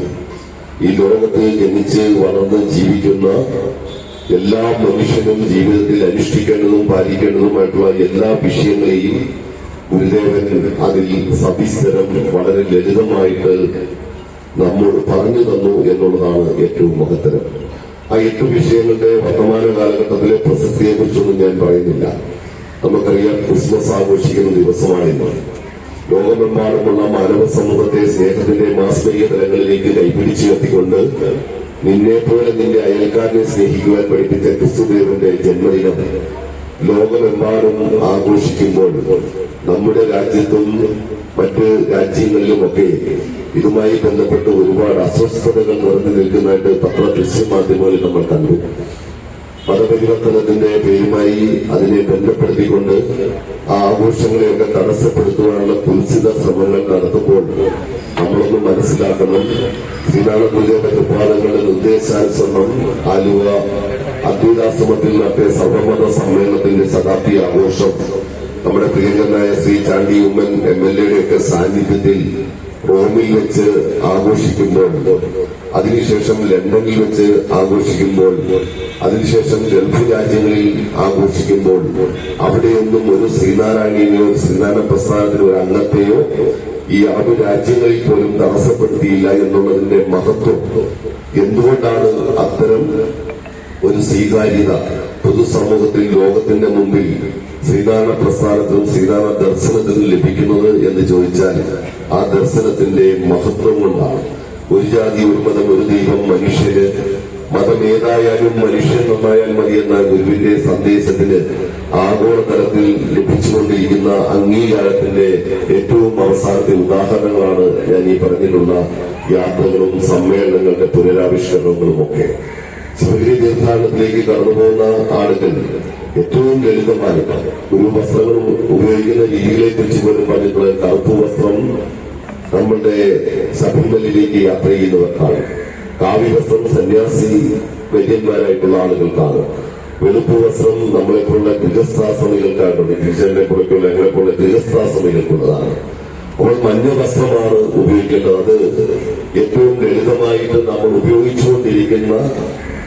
ഈ ലോകത്ത് ജനിച്ച് വളർന്ന് ജീവിക്കുന്ന എല്ലാ മനുഷ്യനും ജീവിതത്തിൽ അനുഷ്ഠിക്കേണ്ടതും പാലിക്കേണ്ടതുമായിട്ടുള്ള എല്ലാ വിഷയങ്ങളെയും ഗുരുദേവൻ അതിൽ സവിസ്തരം വളരെ ലളിതമായിട്ട് നമ്മോട് പറഞ്ഞു തന്നു എന്നുള്ളതാണ് ഏറ്റവും മഹത്തരം. ആ 8 വിഷയങ്ങളുടെ വർത്തമാന കാലഘട്ടത്തിലെ പ്രസക്തിയെ കുറിച്ചൊന്നും ഞാൻ പറയുന്നില്ല. നമുക്കറിയാം, ക്രിസ്മസ് ആഘോഷിക്കുന്ന ദിവസമാണിന്ന്. ലോകമെമ്പാടുമുള്ള മാനവ സമൂഹത്തെ സ്നേഹത്തിന്റെ മാസ്മരിക തലങ്ങളിലേക്ക് കൈപിടിച്ചുയർത്തിക്കൊണ്ട് നിന്നെപ്പോലെ നിന്റെ അയൽക്കാരനെ സ്നേഹിക്കുവാൻ പഠിപ്പിച്ച ക്രിസ്തുദേവന്റെ ജന്മദിനം ലോകമെമ്പാടും ആഘോഷിക്കുമ്പോൾ നമ്മുടെ രാജ്യത്തും മറ്റ് രാജ്യങ്ങളിലുമൊക്കെ ഇതുമായി ബന്ധപ്പെട്ട് ഒരുപാട് അസ്വസ്ഥതകൾ നിറഞ്ഞു നിൽക്കുന്നതായിട്ട് ദൃശ്യമാധ്യമങ്ങളിൽ നമ്മൾ കണ്ടു. മതപരിവർത്തനത്തിന്റെ പേരുമായി അതിനെ ബന്ധപ്പെടുത്തിക്കൊണ്ട് ആ ആഘോഷങ്ങളെയൊക്കെ തടസ്സപ്പെടുത്തുവാനുള്ള കുൽസിത ശ്രമങ്ങൾ നടത്തുമ്പോൾ നമ്മളൊന്ന് മനസ്സിലാക്കണം, ശ്രീനാരായണ ഗുരുദേവ തൃപ്പാദങ്ങളുടെ നിർദ്ദേശാനുസരണം ആലുവ അദ്വൈതാശ്രമത്തിൽ നടത്തിയ സർവമത സമ്മേളനത്തിന്റെ ശതാബ്ദി ആഘോഷം നമ്മുടെ പ്രിയങ്കരനായ ശ്രീ ചാണ്ടി ഉമ്മൻ MLA സാന്നിധ്യത്തിൽ റോമിൽ വെച്ച് ആഘോഷിക്കുമ്പോൾ, അതിനുശേഷം ലണ്ടനിൽ വെച്ച് ആഘോഷിക്കുമ്പോൾ, അതിനുശേഷം ഗൾഫ് രാജ്യങ്ങളിൽ ആഘോഷിക്കുമ്പോൾ അവിടെയൊന്നും ഒരു ശ്രീനാരായണീയോ ശ്രീനാരായണ പ്രസ്ഥാനത്തിന് ഒരു അംഗത്തെയോ ഈ അറബ് രാജ്യങ്ങളിൽ പോലും തടസ്സപ്പെടുത്തിയില്ല എന്നുള്ളതിന്റെ മഹത്വം. എന്തുകൊണ്ടാണ് അത്തരം ഒരു സ്വീകാര്യത പൊതുസമൂഹത്തിൽ ലോകത്തിന്റെ മുമ്പിൽ ശ്രീനാരായണ പ്രസ്ഥാനത്തിനും ശ്രീനാരായണ ദർശനത്തിനും ലഭിക്കുന്നത് എന്ന് ചോദിച്ചാൽ ആ ദർശനത്തിന്റെ മഹത്വം കൊണ്ടാണ്. ഒരു ജാതി, ഒരു മതം, ഒരു ദൈവം, മനുഷ്യര്, മതം ഏതായാലും മനുഷ്യൻ നന്നായാൽ മതി എന്ന ഗുരുവിന്റെ സന്ദേശത്തിന് ആഗോളതലത്തിൽ ലഭിച്ചുകൊണ്ടിരിക്കുന്ന അംഗീകാരത്തിന്റെ ഏറ്റവും അവസാനത്തെ ഉദാഹരണങ്ങളാണ് ഞാൻ ഈ പറഞ്ഞിട്ടുള്ള യാത്രകളും സമ്മേളനങ്ങളുടെ പുനരാവിഷ്കരണങ്ങളും ഒക്കെ. ശിവഗിരി തീർത്ഥാടനത്തിലേക്ക് കടന്നുപോകുന്ന ആളുകൾ ഏറ്റവും ലളിതമായി ഒരു വസ്ത്രങ്ങൾ ഉപയോഗിക്കുന്ന രീതികളെ കുറിച്ച് പോലും പറഞ്ഞിട്ടുള്ള കറുപ്പ് വസ്ത്രം നമ്മളുടെ ശബരിമലയിലേക്ക് യാത്ര ചെയ്യുന്നവർക്കാണ്. കാവ്യ വസ്ത്രം സന്യാസി വൈദ്യന്മാരായിട്ടുള്ള ആളുകൾക്കാണ്. വെളുപ്പ് വസ്ത്രം നമ്മളെപ്പോലുള്ള ഗൃഹസ്ഥാശ്രമികൾക്കായിട്ടുണ്ട്. ടീച്ചറിനെ പോലെയുള്ള ഞങ്ങളെപ്പോലുള്ള ഗൃഹസ്ഥാശ്രമികൾക്കുള്ളതാണ്. അപ്പോൾ മഞ്ഞ വസ്ത്രമാണ് ഉപയോഗിക്കേണ്ടത്. അത് ഏറ്റവും ലളിതമായിട്ട് നമ്മൾ ഉപയോഗിച്ചുകൊണ്ടിരിക്കുന്ന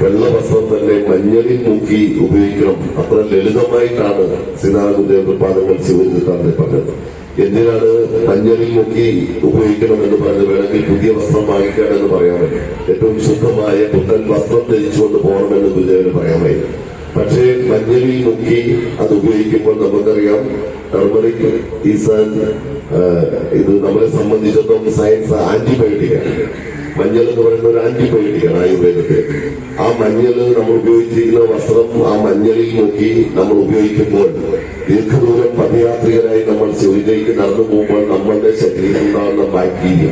വെള്ള വസ്ത്രം തന്നെ മഞ്ഞളിൽ മുക്കി ഉപയോഗിക്കണം. അത്ര ലളിതമായിട്ടാണ് ശ്രീനാരായണ ഗുരുദേവ തൃപ്പാദങ്ങൾ ശിവഗിരി പറഞ്ഞത്. എന്തിനാണ് മഞ്ഞളിൽ മുക്കി ഉപയോഗിക്കണമെന്ന് പറഞ്ഞ് വേണമെങ്കിൽ പുതിയ വസ്ത്രം വാങ്ങിക്കാമെന്ന് പറയാമല്ലോ. ഏറ്റവും ശുദ്ധമായ പുത്തൻ വസ്ത്രം ധരിച്ചുകൊണ്ട് പോകണമെന്ന് ഗുരുദേവന് പറയാമായിരുന്നു. പക്ഷേ മഞ്ഞളിൽ മുക്കി അത് ഉപയോഗിക്കുമ്പോൾ നമുക്കറിയാം, ടർമറിക് ഈസ് ഇത് നമ്മളെ സംബന്ധിച്ചിടത്തോളം സയൻസ് ആന്റിബയോട്ടിക്കാണ്. മഞ്ഞൾ എന്ന് പറയുന്ന ഒരു ആന്റിബയോട്ടിക്കാണ് ആയുർവേദത്തിൽ. ആ മഞ്ഞൾ നമ്മൾ ഉപയോഗിച്ചിരിക്കുന്ന വസ്ത്രം ആ മഞ്ഞളിൽ നോക്കി നമ്മൾ ഉപയോഗിക്കുമ്പോൾ ദീർഘദൂരം പദയാത്രികരായി നമ്മൾ ശിവയിലേക്ക് നടന്നു പോകുമ്പോൾ നമ്മളുടെ ശരീരത്തിൽ ഉണ്ടാകുന്ന ബാക്ടീരിയ,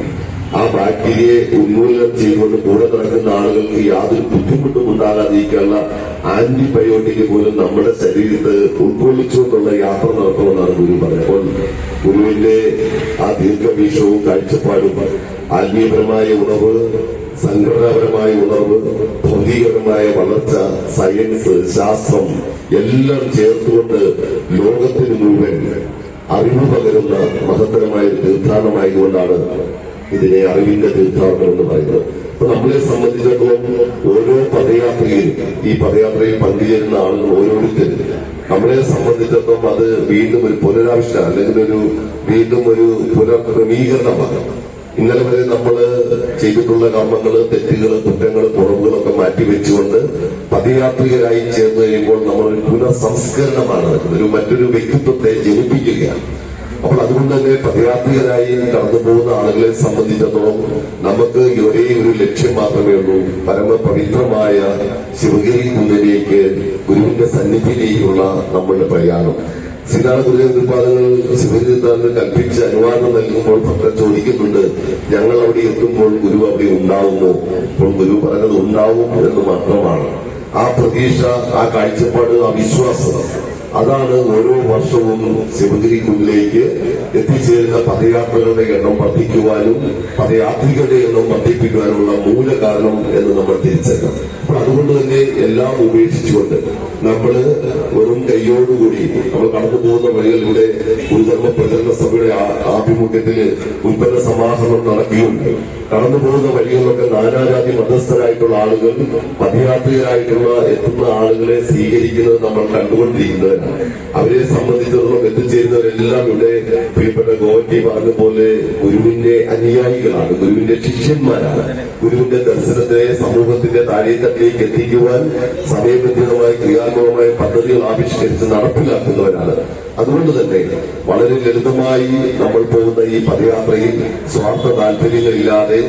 ആ ബാക്ടീരിയയെ ഉന്മൂലനം ചെയ്തുകൊണ്ട് കൂടെ നടക്കുന്ന ആളുകൾക്ക് യാതൊരു ബുദ്ധിമുട്ടും ഉണ്ടാകാതിരിക്കാനുള്ള ആന്റിബയോട്ടിക് പോലും നമ്മുടെ ശരീരത്തിൽ ഉൾക്കൊള്ളിച്ചുകൊണ്ടുള്ള യാത്ര നടത്തുമെന്നാണ് ഗുരു പറഞ്ഞത്. അപ്പോൾ ഗുരുവിന്റെ ആ ദീർഘവീക്ഷവും കാഴ്ചപ്പാടും ആത്മീയപരമായ ഉണർവ്, സംഘടനാപരമായ ഉണർവ്, ഭൗതികപരമായ വളർച്ച, സയൻസ്, ശാസ്ത്രം എല്ലാം ചേർത്തുകൊണ്ട് ലോകത്തിന് മുഴുവൻ അറിവ് പകരുന്ന മഹത്തരമായ ഒരു തീർത്ഥാടനമായതുകൊണ്ടാണ് ഇതിനെ അറിവിന്റെ തീർത്ഥാടനം എന്ന് പറയുന്നത്. അപ്പൊ നമ്മളെ സംബന്ധിച്ചിടത്തോളം ഓരോ പദയാത്രയിലും ഈ പദയാത്രയിൽ പങ്കുചേരുന്ന ആളുകൾ ഓരോരുത്തരും നമ്മളെ സംബന്ധിച്ചിടത്തോളം അത് വീണ്ടും ഒരു പുനരാവിഷ്കാരം അല്ലെങ്കിൽ വീണ്ടും ഒരു പുനർക്രമീകരണമാണ്. ഇന്നലെ വരെ നമ്മൾ ചെയ്തിട്ടുള്ള കർമ്മങ്ങള്, തെറ്റുകള്, കുറ്റങ്ങള്, കുറവുകളൊക്കെ മാറ്റിവെച്ചുകൊണ്ട് പദയാത്രികരായി ചേർന്ന് കഴിയുമ്പോൾ നമ്മളൊരു പുനഃസംസ്കരണമാണ് മറ്റൊരു വ്യക്തിത്വത്തെ ജനിപ്പിക്കുകയാണ്. അപ്പോൾ അതുകൊണ്ട് തന്നെ പദയാത്രികരായി കടന്നു പോകുന്ന ആളുകളെ സംബന്ധിച്ചിടത്തോളം നമുക്ക് ഒരേ ഒരു ലക്ഷ്യം മാത്രമേ ഉള്ളൂ, പരമപവിത്രമായ ശിവഗിരി കുന്നിലേക്ക്, ഗുരുവിന്റെ സന്നിധിയിലേക്കുള്ള നമ്മളുടെ പ്രയാണം. ശ്രീനാരായണ ഗുരുദേവപാദങ്ങൾ ശിവഗിരിനാഥന് കൽപ്പിച്ച് അനുവാദം നൽകുമ്പോൾ ഭക്തർ ചോദിക്കുന്നുണ്ട്, ഞങ്ങൾ അവിടെ എത്തുമ്പോൾ ഗുരു അവിടെ ഉണ്ടാവുമോ? അപ്പോൾ ഗുരു പറഞ്ഞത് ഉണ്ടാവും എന്ന് മാത്രമാണ്. ആ പ്രതീക്ഷ, ആ കാഴ്ചപ്പാട്, ആ വിശ്വാസം, അതാണ് ഓരോ വർഷവും ശിവഗിരി കുന്നിലേക്ക് എത്തിച്ചേരുന്ന പദയാത്രകളുടെ എണ്ണം വർദ്ധിക്കുവാനും പദയാത്രികളുടെ എണ്ണം വർദ്ധിപ്പിക്കുവാനുള്ള മൂല കാരണം എന്ന് നമ്മൾ തിരിച്ചറിയണം. അപ്പൊ അതുകൊണ്ട് തന്നെ എല്ലാം ഉപേക്ഷിച്ചുകൊണ്ട് നമ്മള് വെറും കൈയോടുകൂടി നമ്മൾ കടന്നു പോകുന്ന വഴികളിലൂടെ ഗുരുധർമ്മ പ്രചരണ സഭയുടെ ആഭിമുഖ്യത്തിൽ ഉൽപ്പന്ന സമാഹരണം നടക്കുകയുണ്ട്. കടന്നു പോകുന്ന വഴികളിലൊക്കെ നാനാജാതി മതസ്ഥരായിട്ടുള്ള ആളുകൾ പദയാത്രികരായിട്ടുള്ള എത്തുന്ന ആളുകളെ സ്വീകരിക്കുന്നത് നമ്മൾ കണ്ടുകൊണ്ടിരിക്കുന്നവരാണ്. അവരെ സംബന്ധിച്ചിടത്തോളം എത്തിച്ചേരുന്നവരെല്ലാം ഇവിടെ പ്രിയപ്പെട്ട ഗോവറ്റി പറഞ്ഞതുപോലെ ഗുരുവിന്റെ അനുയായികളാണ്, ഗുരുവിന്റെ ശിഷ്യന്മാരാണ്. ഗുരുവിന്റെ ദർശനത്തെ സമൂഹത്തിന്റെ താഴേത്തട്ടിലേക്ക് എത്തിക്കുവാൻ സമയബന്ധിതമായ ക്രിയാത്മകമായ പദ്ധതികൾ ആവിഷ്കരിച്ച് നടപ്പിലാക്കുന്നവരാണ്. അതുകൊണ്ട് തന്നെ വളരെ ലളിതമായി നമ്മൾ പോകുന്ന ഈ പദയാത്രയിൽ സ്വാർത്ഥ താല്പര്യങ്ങളില്ലാതെ,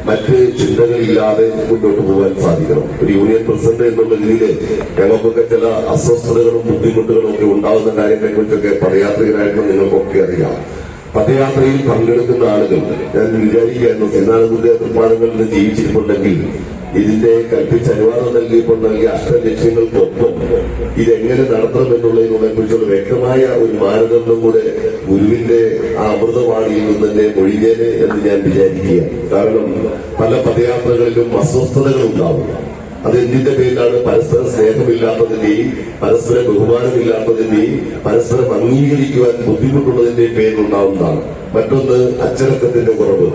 മറ്റ് ചിന്തകളില്ലാതെ മുന്നോട്ട് പോകാൻ സാധിക്കണം. ഒരു യൂണിയൻ പ്രസിഡന്റ് എന്നുള്ള രീതിയിൽ ഞങ്ങൾക്കൊക്കെ ചില അസ്വസ്ഥതകളും ബുദ്ധിമുട്ടുകളും ഒക്കെ ഉണ്ടാകുന്ന കാര്യങ്ങളെക്കുറിച്ചൊക്കെ പദയാത്രികരായിട്ട് നിങ്ങൾക്കൊക്കെ അറിയാം. പദയാത്രയിൽ പങ്കെടുക്കുന്ന ആളുകൾ, ഞാൻ വിചാരിക്കുകയായിരുന്നു ശ്രീനാരായണ ഗുരുദേവ തൃപ്പാദങ്ങളിൽ നിന്ന് ജീവിച്ചിട്ടുണ്ടെങ്കിൽ ഇതിന്റെ കൽപ്പിച്ച് അനുവാദം നൽകിയപ്പോൾ നൽകിയ അഷ്ടലക്ഷ്യങ്ങൾക്കൊപ്പം ഇതെങ്ങനെ നടത്തണമെന്നുള്ളതിനെ കുറിച്ചുള്ള വ്യക്തമായ ഒരു മാനദണ്ഡം കൂടെ ഗുരുവിന്റെ ആ അമൃതവാണിയിൽ നിന്ന് തന്നെ ഒഴിഞ്ഞേനെ എന്ന് ഞാൻ വിചാരിക്കുകയാണ്. കാരണം പല പദയാത്രകളിലും അസ്വസ്ഥതകൾ ഉണ്ടാവും. അതെന്തിന്റെ പേരിലാണ്? പരസ്പരം സ്നേഹമില്ലാത്തതിന്റെയും പരസ്പര ബഹുമാനമില്ലാത്തതിന്റെയും പരസ്പരം അംഗീകരിക്കുവാൻ ബുദ്ധിമുട്ടുള്ളതിന്റെയും പേരിലുണ്ടാവുന്നതാണ്. മറ്റൊന്ന് അച്ചടക്കത്തിന്റെ കുറവ്,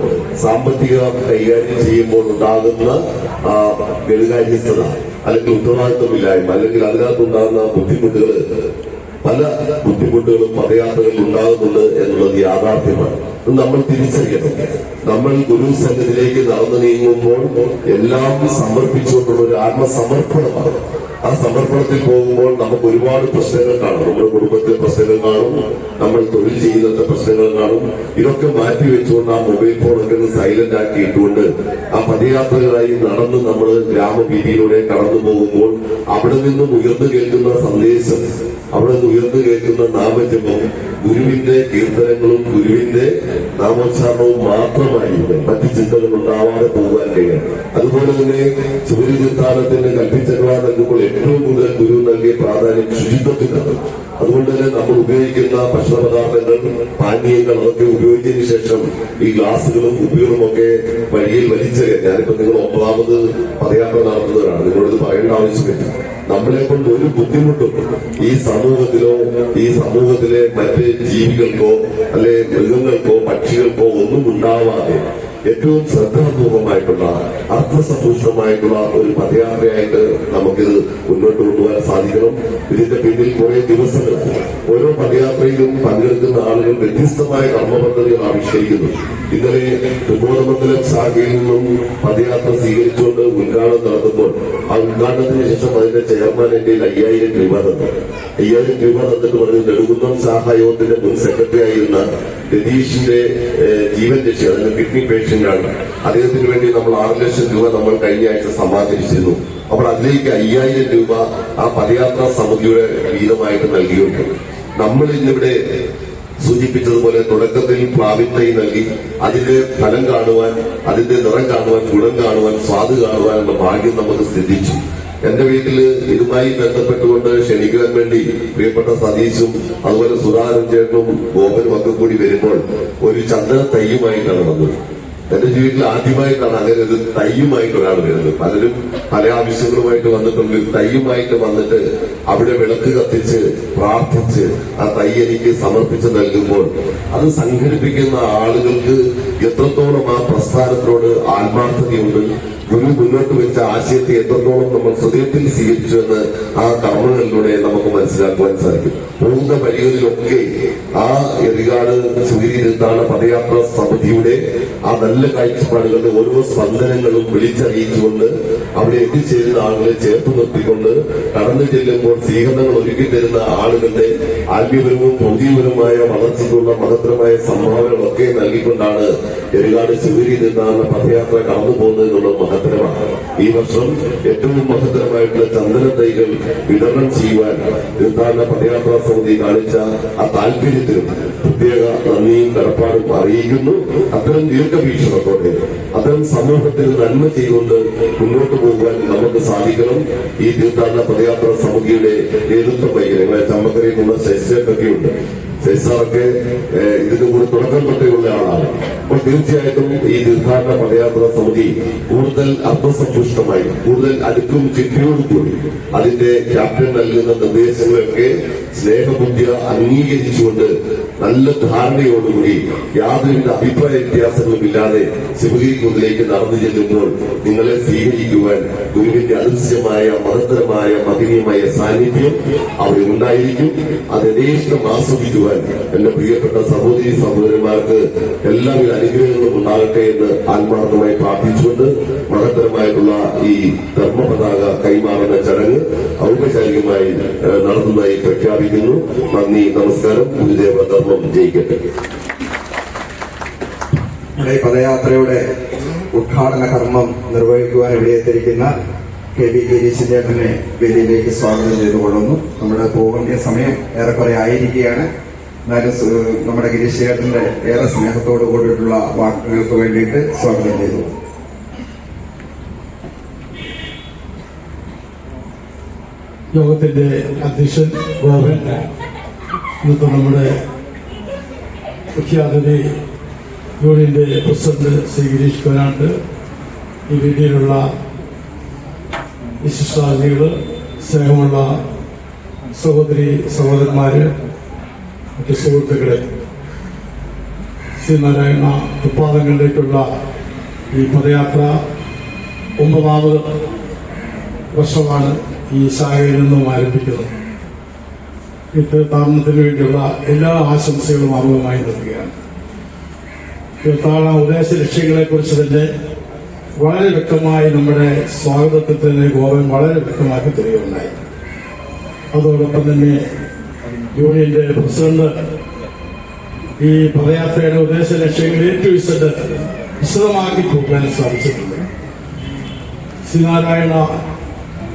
സാമ്പത്തിക കൈകാര്യം ചെയ്യുമ്പോൾ ഉണ്ടാകുന്ന ഗണികാര്യസ്ഥത, അല്ലെങ്കിൽ ഉത്തരവാദിത്വമില്ലായ്മ, അല്ലെങ്കിൽ അതിനകത്തുണ്ടാകുന്ന ബുദ്ധിമുട്ടുകൾ, പല ബുദ്ധിമുട്ടുകളും പദയാത്രകളിൽ ഉണ്ടാകുന്നുണ്ട് എന്നുള്ളത് യാഥാർത്ഥ്യമാണ്. നമ്മൾ തിരിച്ചറിയണം. നമ്മൾ ഗുരുസന്നിധിയിലേക്ക് നടന്നു നീങ്ങുമ്പോൾ എല്ലാം സമർപ്പിച്ചുകൊണ്ടുള്ള ഒരു ആത്മസമർപ്പണമാണ്. ആ സമർപ്പണത്തിൽ പോകുമ്പോൾ നമുക്ക് ഒരുപാട് പ്രശ്നങ്ങൾ കാണും. നമ്മുടെ കുടുംബത്തിലെ പ്രശ്നങ്ങൾ കാണും, നമ്മൾ തൊഴിൽ ചെയ്യുന്ന പ്രശ്നങ്ങൾ കാണും. ഇതൊക്കെ മാറ്റിവെച്ചുകൊണ്ട് ആ മൊബൈൽ ഫോണൊക്കെ സൈലന്റ് ആക്കി ഇട്ടുകൊണ്ട് ആ പദയാത്രകളായി നടന്ന് നമ്മൾ ഗ്രാമവീതിയിലൂടെ കടന്നു പോകുമ്പോൾ അവിടെ നിന്നും ഉയർന്നു കേൾക്കുന്ന സന്ദേശം, അവിടെ നിന്ന് ഉയർന്നു കേൾക്കുന്ന നാമജപം, ഗുരുവിന്റെ കീർത്തനങ്ങളും ഗുരുവിന്റെ നാമോച്ചാരണവും മാത്രമായിരിക്കും. മറ്റു ചിന്തകൾ ഉണ്ടാവാതെ പോകാൻ കഴിയും. അതുപോലെ തന്നെ ശിവഗിരി തീർത്ഥാടനത്തിന് കൽപ്പിച്ചനുവാദം നൽകുമ്പോൾ ഏറ്റവും കൂടുതൽ ഗുരു നൽകിയ പ്രാധാന്യം ശുചിത്വത്തിനാണ്. അതുകൊണ്ട് തന്നെ നമ്മൾ ഉപയോഗിക്കുന്ന ഭക്ഷണപദാർത്ഥങ്ങൾ, പാനീയങ്ങൾ അതൊക്കെ ഉപയോഗിച്ചതിന് ശേഷം ഈ ഗ്ലാസുകളും കുപ്പികളും ഒക്കെ വഴിയിൽ വലിച്ചെറിയാൻ. ഞാനിപ്പോ നിങ്ങൾ 9ാമത് പദയാത്ര നടത്തുന്നവരാണ്, നിങ്ങളോട് പറയേണ്ട ആവശ്യമില്ല. നമ്മളെ കൊണ്ട് ഒരു ബുദ്ധിമുട്ടും ഈ സമൂഹത്തിലോ ഈ സമൂഹത്തിലെ മറ്റ് ജീവികൾക്കോ അല്ലെ മൃഗങ്ങൾക്കോ പക്ഷികൾക്കോ ഒന്നും ഉണ്ടാവാതെ ഏറ്റവും ശ്രദ്ധാപൂർവമായിട്ടുള്ള അർത്ഥസമ്പുഷ്ടമായിട്ടുള്ള ഒരു പദയാത്രയായിട്ട് നമുക്കിത് മുന്നോട്ട് കൊണ്ടുപോകാൻ സാധിക്കണം. ഇതിന്റെ പിന്നിൽ കുറെ ദിവസങ്ങളാണ്. ഓരോ പദയാത്രയിലും പങ്കെടുക്കുന്ന ആളുകൾ വ്യത്യസ്തമായ കർമ്മപദ്ധതികൾ ആവിഷ്കരിക്കുന്നു. ഇന്നലെ ത്രികോണമംഗലം ശാഖയിൽ നിന്നും പദയാത്ര സ്വീകരിച്ചുകൊണ്ട് ഉദ്ഘാടനം നടത്തുമ്പോൾ ആ ഉദ്ഘാടനത്തിന് ശേഷം അതിന്റെ ചെയർമാൻ എന്റെ 5000 രൂപ തന്നു. 5000 രൂപ തന്നിട്ട് പറഞ്ഞു, നെടുകുന്നം സഹായോഗത്തിന്റെ മുൻ സെക്രട്ടറി ആയിരുന്ന രതീഷിന്റെ ജീവൻ രക്ഷ, അതിന്റെ കിഡ്നി പേഷ്യന്റാണ്. അദ്ദേഹത്തിന് വേണ്ടി നമ്മൾ 6 ലക്ഷം രൂപ നമ്മൾ കഴിഞ്ഞ ആഴ്ച സമാഹരിച്ചിരുന്നു. അപ്പോൾ അതിലേക്ക് 5000 രൂപ ആ പദയാത്രാ സമിതിയുടെ വീതമായിട്ട് നൽകിയിട്ടുണ്ട്. നമ്മൾ ഇന്നിവിടെ സൂചിപ്പിച്ചതുപോലെ തുടക്കത്തിൽ പ്ലാവിൻ തൈ നൽകി അതിന്റെ ഫലം കാണുവാൻ, അതിന്റെ നിറം കാണുവാൻ, ഗുണം കാണുവാൻ, സ്വാദ് കാണുവാനുള്ള ഭാഗ്യം നമുക്ക് സിദ്ധിച്ചു. എന്റെ വീട്ടില് ഇതുമായി ബന്ധപ്പെട്ടുകൊണ്ട് ക്ഷണിക്കുവാൻ വേണ്ടി പ്രിയപ്പെട്ട സതീശും അതുപോലെ സുധാകരൻ ചേട്ടനും ഗോപനും ഒക്കെ കൂടി വരുമ്പോൾ ഒരു ചന്ദന തൈയുമായിട്ടാണ് വന്നത്. എന്റെ ജീവിതത്തിൽ ആദ്യമായിട്ടാണ് അങ്ങനെ ഒരു തയ്യുമായിട്ട് ഒരാൾ വരുന്നത്. പലരും പല ആവശ്യങ്ങളുമായിട്ട് വന്നിട്ടുണ്ട്. തയ്യുമായിട്ട് വന്നിട്ട് അവിടെ വിളക്ക് കത്തിച്ച് പ്രാർത്ഥിച്ച് ആ തൈ എനിക്ക് സമർപ്പിച്ച് നൽകുമ്പോൾ അത് സംഘടിപ്പിക്കുന്ന ആളുകൾക്ക് എത്രത്തോളം ആ പ്രസ്ഥാനത്തിനോട് ആത്മാർത്ഥതയുണ്ട്, ഗുരു മുന്നോട്ട് വെച്ച ആശയത്തെ എത്രത്തോളം നമ്മൾ ഹൃദയത്തിൽ സ്വീകരിച്ചു എന്ന് ആ കർമ്മങ്ങളിലൂടെ നമുക്ക് മനസ്സിലാക്കുവാൻ സാധിക്കും. പോകുന്ന വഴികളിലൊക്കെ ആ എറികാട് ശിവഗിരി പദയാത്രാ സമിതിയുടെ ആ നല്ല കാഴ്ചപ്പാടുകളുടെ ഓരോ സ്പന്ദനങ്ങളും വിളിച്ചറിയിച്ചുകൊണ്ട് അവിടെ എത്തിച്ചേരുന്ന ആളുകളെ ചേർത്ത് നിർത്തിക്കൊണ്ട് കടന്നു ചെല്ലുമ്പോൾ സ്വീകരണങ്ങൾ ഒരുക്കി തരുന്ന ആളുകളുടെ ആത്മീയപരവും ഭൗതികപരമായ വളർച്ചയ്ക്കുള്ള മഹത്തരമായ സംഭാവനകളൊക്കെ നൽകിക്കൊണ്ടാണ് എറികാട് ശിവഗിരി പദയാത്ര കടന്നു പോകുന്നതിനുള്ള മഹത്തരമാണ്. ഈ വർഷം ഏറ്റവും മഹത്തരമായിട്ടുള്ള ചന്ദന തൈകൾ വിതരണം ചെയ്യുവാൻ തീർത്ഥാടന പദയാത്രാ സമിതി കാണിച്ച ആ താല്പര്യത്തിനും പ്രത്യേക നന്ദിയും കടപ്പാടും അറിയിക്കുന്നു. അത്തരം ദീർഘവീക്ഷണത്തോടെ അത്തരം സമൂഹത്തിന് നന്മ ചെയ്തുകൊണ്ട് മുന്നോട്ട് പോകുവാൻ നമുക്ക് സാധിക്കണം. ഈ തീർത്ഥാടന പദയാത്രാ സമിതിയുടെ നേതൃത്വം വഹിക്കുന്ന ചമ്മക്കരയിൽ നിന്ന് ശശിയൊക്കെയുണ്ട്. ശശിസാറൊക്കെ ഇതിന് കൂടെ തുടക്കം തൊട്ടേയുള്ള ആളാണ്. അപ്പോൾ തീർച്ചയായിട്ടും ഈ തീർത്ഥാടന പദയാത്രാ സമിതി കൂടുതൽ അർത്ഥസമ്പുഷ്ടമായി കൂടുതൽ അടുക്കും ചിട്ടയോടുകൂടി അതിന്റെ ക്യാപ്റ്റൻ നൽകുന്ന നിർദ്ദേശങ്ങളൊക്കെ സ്നേഹബുദ്ധിയ അംഗീകരിച്ചുകൊണ്ട് നല്ല ധാരണയോടുകൂടി യാതൊരുവിധ അഭിപ്രായ വ്യത്യാസങ്ങളുമില്ലാതെ ശിവഗിരി കുന്നിലേക്ക് നടന്നു ചെല്ലുമ്പോൾ നിങ്ങളെ സ്വീകരിക്കുവാൻ ഗുരുവിന്റെ അദൃശ്യമായ മഹത്തരമായ മഹനീയമായ സാന്നിധ്യം അവിടെ ഉണ്ടായിരിക്കും. അത് യഥേഷ്ടം ആസ്വദിക്കുവാൻ എന്റെ പ്രിയപ്പെട്ട സഹോദരി സഹോദരന്മാർക്ക് എല്ലാവിധ അനുഗ്രഹങ്ങളും ഉണ്ടാകട്ടെ എന്ന് ആത്മാർത്ഥമായി പ്രാർത്ഥിച്ചുകൊണ്ട് മഹത്തരമായിട്ടുള്ള ഈ ധർമ്മപതാക കൈമാറുന്ന ചടങ്ങ് ഔപചാരികമായി നടത്തുന്നതായി പ്രഖ്യാപിക്കുന്നു. നന്ദി, നമസ്കാരം. ഗുരുദേവ ധർമ്മം ജയിക്കട്ടെ. നമ്മുടെ ഈ പദയാത്രയുടെ ഉദ്ഘാടന കർമ്മം നിർവഹിക്കുവാൻ ഇവിടെ എത്തിയിരിക്കുന്ന KB ഗിരീശൻ ചേട്ടനെ വേദിയിലേക്ക് സ്വാഗതം ചെയ്തുകൊള്ളുന്നു. നമ്മുടെ പോകേണ്ട സമയം ഏറെക്കുറെ ആയിരിക്കുകയാണ്. എന്നാലും നമ്മുടെ ഗിരീശ് ചേട്ടന്റെ ഏറെ സ്നേഹത്തോടു കൂടിയിട്ടുള്ള വാക്കുകൾക്ക് വേണ്ടിയിട്ട് സ്വാഗതം ചെയ്തു. യോഗത്തിന്റെ അധ്യക്ഷൻ ഗോപൻ, ഇന്നത്തെ നമ്മുടെ മുഖ്യാതിഥി യൂണിയന്റെ പ്രസിഡന്റ് ശ്രീ ഗിരീഷ് കൊനാണ്ട്, ഈ വേദിയിലുള്ള വിശിഷ്ടാതിഥികള്, സ്നേഹമുള്ള സഹോദരി സഹോദരന്മാര്, മറ്റു സുഹൃത്തുക്കളെ, ശ്രീനാരായണ തൃപ്പാദങ്ങളിലേക്കുള്ള ഈ പദയാത്ര 9ാമത് വർഷമാണ് ഈ ശാഖയിൽ നിന്നും ആരംഭിക്കുന്നത്. ഈ തീർത്ഥാടനത്തിന് വേണ്ടിയുള്ള എല്ലാ ആശംസകളും അർഹമായി നൽകുകയാണ്. തീർത്ഥാടന ഉദ്ദേശ ലക്ഷ്യങ്ങളെ കുറിച്ച് തന്നെ വളരെ വ്യക്തമായി നമ്മുടെ സ്വാഗതത്തിൽ തന്നെ ഗോവൻ വളരെ വ്യക്തമാക്കി തരികയുണ്ടായി. അതോടൊപ്പം തന്നെ യൂണിയന്റെ പ്രസിഡന്റ് ഈ പദയാത്രയുടെ ഉദ്ദേശ ലക്ഷ്യങ്ങൾ വിശദമാക്കി കൊടുക്കാൻ സാധിച്ചിട്ടുണ്ട്. ശ്രീനാരായണ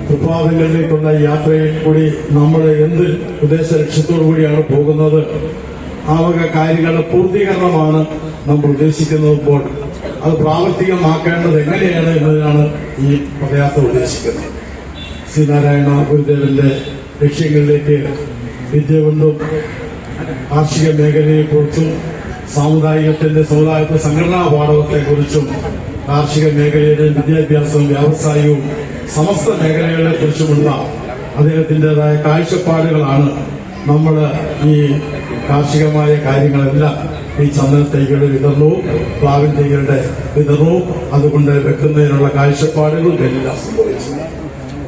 തൃപ്പാദങ്ങളിലേക്കുള്ള യാത്രയിൽ കൂടി നമ്മൾ എന്ത് ഉദ്ദേശ ലക്ഷ്യത്തോടു കൂടിയാണ് പോകുന്നത്, ആ വക കാര്യങ്ങളുടെ പൂർത്തീകരണമാണ് നമ്മൾ ഉദ്ദേശിക്കുന്നപ്പോൾ അത് പ്രാവർത്തികമാക്കേണ്ടത് എങ്ങനെയാണ് എന്നതിനാണ് ഈ പദയാത്ര ഉദ്ദേശിക്കുന്നത്. ശ്രീനാരായണ ഗുരുദേവന്റെ ലക്ഷ്യങ്ങളിലേക്ക് വിദ്യ കൊണ്ടും കാർഷിക മേഖലയെക്കുറിച്ചും സമുദായത്തെ സംഘടനാ പാഠവത്തെക്കുറിച്ചും കാർഷിക മേഖലയിലെ വിദ്യാഭ്യാസവും വ്യാവസായവും സമസ്ത മേഖലകളെ കുറിച്ചുമുള്ള അദ്ദേഹത്തിൻ്റെതായ കാഴ്ചപ്പാടുകളാണ് നമ്മൾ ഈ കാർഷികമായ കാര്യങ്ങളെല്ലാം ഈ ചന്ദന തൈകളുടെ വിതരണവും പ്ലാവിൻ തൈകളുടെ വിതരണവും അതുകൊണ്ട് വെക്കുന്നതിനുള്ള കാഴ്ചപ്പാടുകളും എല്ലാം സംഭവിച്ചു.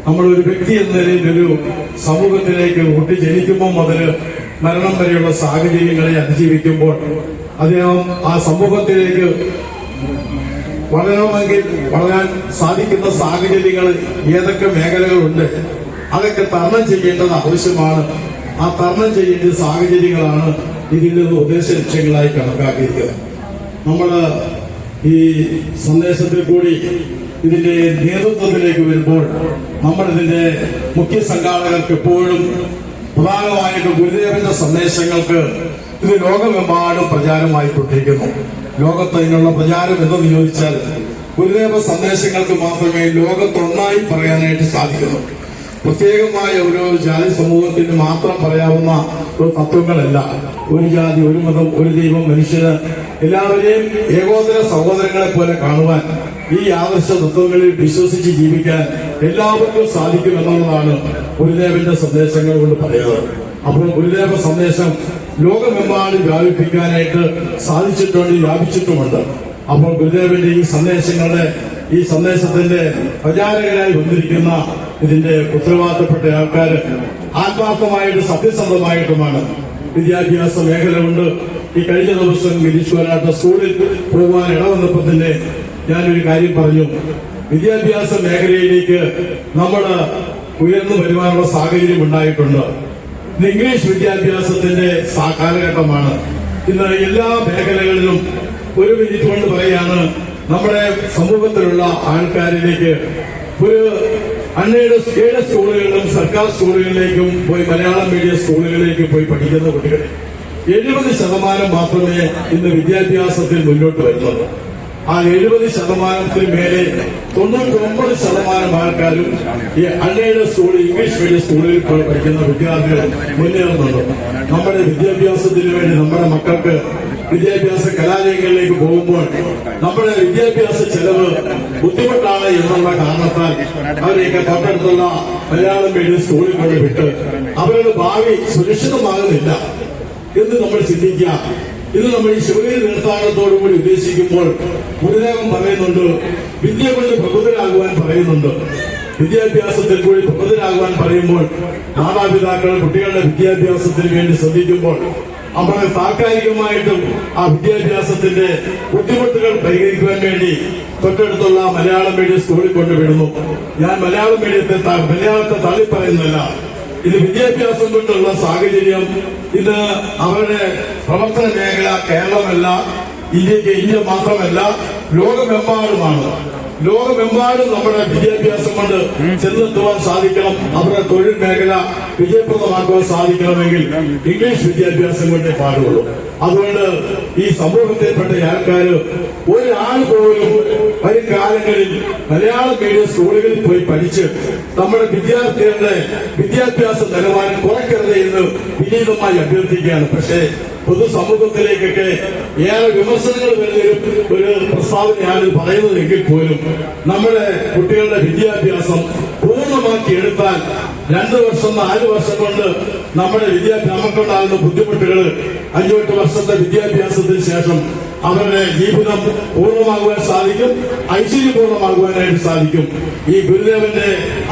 നമ്മളൊരു വ്യക്തി എന്ന നിലയിൽ ഒരു സമൂഹത്തിലേക്ക് കുട്ടി ജനിക്കുമ്പോൾ മുതൽ മരണം വരെയുള്ള സാഹചര്യങ്ങളെ അതിജീവിക്കുമ്പോൾ അദ്ദേഹം ആ സമൂഹത്തിലേക്ക് വളരണമെങ്കിൽ വളരാൻ സാധിക്കുന്ന സാഹചര്യങ്ങൾ ഏതൊക്കെ മേഖലകളുണ്ട് അതൊക്കെ തരണം ചെയ്യേണ്ടത് ആവശ്യമാണ്. ആ തരണം ചെയ്യേണ്ട സാഹചര്യങ്ങളാണ് ഇതിന്റെ ഉദ്ദേശ ലക്ഷ്യങ്ങളായി കണക്കാക്കിയിരിക്കുന്നത്. നമ്മൾ ഈ സന്ദേശത്തിൽ കൂടി ഇതിന്റെ നേതൃത്വത്തിലേക്ക് വരുമ്പോൾ നമ്മൾ ഇതിന്റെ മുഖ്യ സംഘാടകർക്ക് എപ്പോഴും പ്രധാനമായിട്ട് ഗുരുദേവന്റെ സന്ദേശങ്ങൾക്ക് ഇത് ലോകമെമ്പാടും പ്രചാരമായിക്കൊണ്ടിരിക്കുന്നു. ലോകത്ത് അതിനുള്ള പ്രചാരം എന്തെന്ന് ചോദിച്ചാൽ ഗുരുദേവ സന്ദേശങ്ങൾക്ക് മാത്രമേ ലോകത്തൊന്നായി പറയാനായിട്ട് സാധിക്കുന്നു. പ്രത്യേകമായ ഒരു ജാതി സമൂഹത്തിന് മാത്രം പറയാവുന്ന ഒരു തത്വങ്ങളല്ല. ഒരു ജാതി, ഒരു മതം, ഒരു ദൈവം, മനുഷ്യന് എല്ലാവരെയും ഏകോദര സഹോദരങ്ങളെ പോലെ കാണുവാൻ, ഈ ആദർശ തത്വങ്ങളിൽ വിശ്വസിച്ച് ജീവിക്കാൻ എല്ലാവർക്കും സാധിക്കും എന്നുള്ളതാണ് ഗുരുദേവന്റെ സന്ദേശങ്ങൾ കൊണ്ട് പറയുന്നത്. അപ്പോൾ ഗുരുദേവ സന്ദേശം ലോകമെമ്പാടും വ്യാപിപ്പിക്കാനായിട്ട് സാധിച്ചിട്ടുണ്ട്, വ്യാപിച്ചിട്ടുമുണ്ട്. അപ്പോൾ ഗുരുദേവന്റെ ഈ സന്ദേശത്തിന്റെ പ്രചാരകരായി വന്നിരിക്കുന്ന ഇതിന്റെ ഉത്തരവാദിത്തപ്പെട്ട ആൾക്കാർ ആത്മാർത്ഥമായിട്ട് സത്യസന്ധമായിട്ടുമാണ്. വിദ്യാഭ്യാസ മേഖല കൊണ്ട് ഈ കഴിഞ്ഞ ദിവസം ഗിരീശ്വരാട്ട സ്കൂളിൽ പോകുവാൻ ഇടവന്നപ്പോൾ തന്നെ ഞാനൊരു കാര്യം പറഞ്ഞു. വിദ്യാഭ്യാസ മേഖലയിലേക്ക് നമ്മൾ ഉയർന്നു വരുവാനുള്ള സാഹചര്യം ഉണ്ടായിട്ടുണ്ട്. ഇന്ന് ഇംഗ്ലീഷ് വിദ്യാഭ്യാസത്തിന്റെ കാലഘട്ടമാണ്. ഇന്ന് എല്ലാ മേഖലകളിലും ഒരു മിനിറ്റ് കൊണ്ട് പറയാണ്, നമ്മുടെ സമൂഹത്തിലുള്ള ആൾക്കാരിലേക്ക് ഒരു അൺഎയ്ഡഡ് സ്കൂളുകളിലും സർക്കാർ സ്കൂളുകളിലേക്കും പോയി മലയാളം മീഡിയം സ്കൂളുകളിലേക്ക് പോയി പഠിക്കുന്ന കുട്ടികൾ 70% മാത്രമേ ഇന്ന് വിദ്യാഭ്യാസത്തിൽ മുന്നോട്ട് വരുന്നുള്ളൂ. ആ 70% മേലെ 99% ആൾക്കാരും ഈ അൺഎയ്ഡഡ് സ്കൂൾ, ഇംഗ്ലീഷ് മീഡിയം സ്കൂളിൽ പഠിക്കുന്ന വിദ്യാർത്ഥികൾ മുന്നേറുന്നുണ്ട്. നമ്മുടെ വിദ്യാഭ്യാസത്തിന് വേണ്ടി നമ്മുടെ മക്കൾക്ക് വിദ്യാഭ്യാസ കലാലയങ്ങളിലേക്ക് പോകുമ്പോൾ നമ്മുടെ വിദ്യാഭ്യാസ ചെലവ് ബുദ്ധിമുട്ടാണ് എന്നുള്ള കാരണത്താൽ അവരെയൊക്കെ തൊട്ടടുത്തുള്ള മലയാളം മീഡിയം സ്കൂളിൽ കൊണ്ട് വിട്ട് അവരുടെ ഭാവി സുരക്ഷിതമാകുന്നില്ല എന്ന് നമ്മൾ ചിന്തിക്കുക. ഇത് നമ്മൾ ഈ ശിവഗിരി തീർത്ഥാടനത്തോടുകൂടി ഉദ്ദേശിക്കുമ്പോൾ ഗുരുദേവൻ പറയുന്നുണ്ട്, വിദ്യ കൊണ്ട് പ്രബുദ്ധരാകുവാൻ പറയുന്നുണ്ട്. വിദ്യാഭ്യാസത്തിൽ കൂടി പ്രബുദ്ധരാകുവാൻ പറയുമ്പോൾ മാതാപിതാക്കൾ കുട്ടികളുടെ വിദ്യാഭ്യാസത്തിന് വേണ്ടി ശ്രദ്ധിക്കുമ്പോൾ അവരെ താൽക്കാലികമായിട്ടും ആ വിദ്യാഭ്യാസത്തിന്റെ ബുദ്ധിമുട്ടുകൾ പരിഹരിക്കുവാൻ വേണ്ടി തൊട്ടടുത്തുള്ള മലയാളം മീഡിയം സ്കൂളിൽ കൊണ്ടുവിടുന്നു. ഞാൻ മലയാളത്തെ തള്ളിപ്പറയുന്നില്ല. ഇത് വിദ്യാഭ്യാസം കൊണ്ടുള്ള സാഹചര്യം ഇത് അവരുടെ പ്രവർത്തന മേഖല കേരളമല്ല, ഇന്ത്യ മാത്രമല്ല, ലോകമെമ്പാടുമാണ്. ലോകമെമ്പാടും നമ്മുടെ വിദ്യാഭ്യാസം കൊണ്ട് ചെന്നെത്തുവാൻ സാധിക്കണം. അവരുടെ തൊഴിൽ മേഖല വിജയപ്രദമാക്കുവാൻ സാധിക്കണമെങ്കിൽ ഇംഗ്ലീഷ് വിദ്യാഭ്യാസം കൊണ്ടേ പാടുള്ളൂ. അതുകൊണ്ട് ഈ സമൂഹത്തിൽപ്പെട്ട ആൾക്കാർ ഒരാൾ പോലും വരും കാലങ്ങളിൽ മലയാളം മീഡിയം സ്കൂളുകളിൽ പോയി പഠിച്ച് നമ്മുടെ വിദ്യാർത്ഥികളുടെ വിദ്യാഭ്യാസ നിലവാരം കുറയ്ക്കരുത് എന്ന് വിനീതമായി അഭ്യർത്ഥിക്കുകയാണ്. പക്ഷേ പൊതുസമൂഹത്തിലേക്കൊക്കെ ഏറെ വിമർശനങ്ങൾ വരുന്നൊരു ഒരു പ്രസ്താവനയാണ് പറയുന്നതെങ്കിൽ പോലും നമ്മുടെ കുട്ടികളുടെ വിദ്യാഭ്യാസം പൂർണ്ണമാക്കി എടുത്താൽ 2 വർഷം 4 വർഷം കൊണ്ട് നമ്മുടെ നമുക്കുണ്ടാകുന്ന ബുദ്ധിമുട്ടുകൾ 5-8 വർഷത്തെ വിദ്യാഭ്യാസത്തിന് ശേഷം അവരുടെ ജീവിതം പൂർണ്ണമാകുവാൻ സാധിക്കും, ഐശ്വര്യപൂർണ്ണമാകുവാനായിട്ട് സാധിക്കും. ഈ ഗുരുദേവന്റെ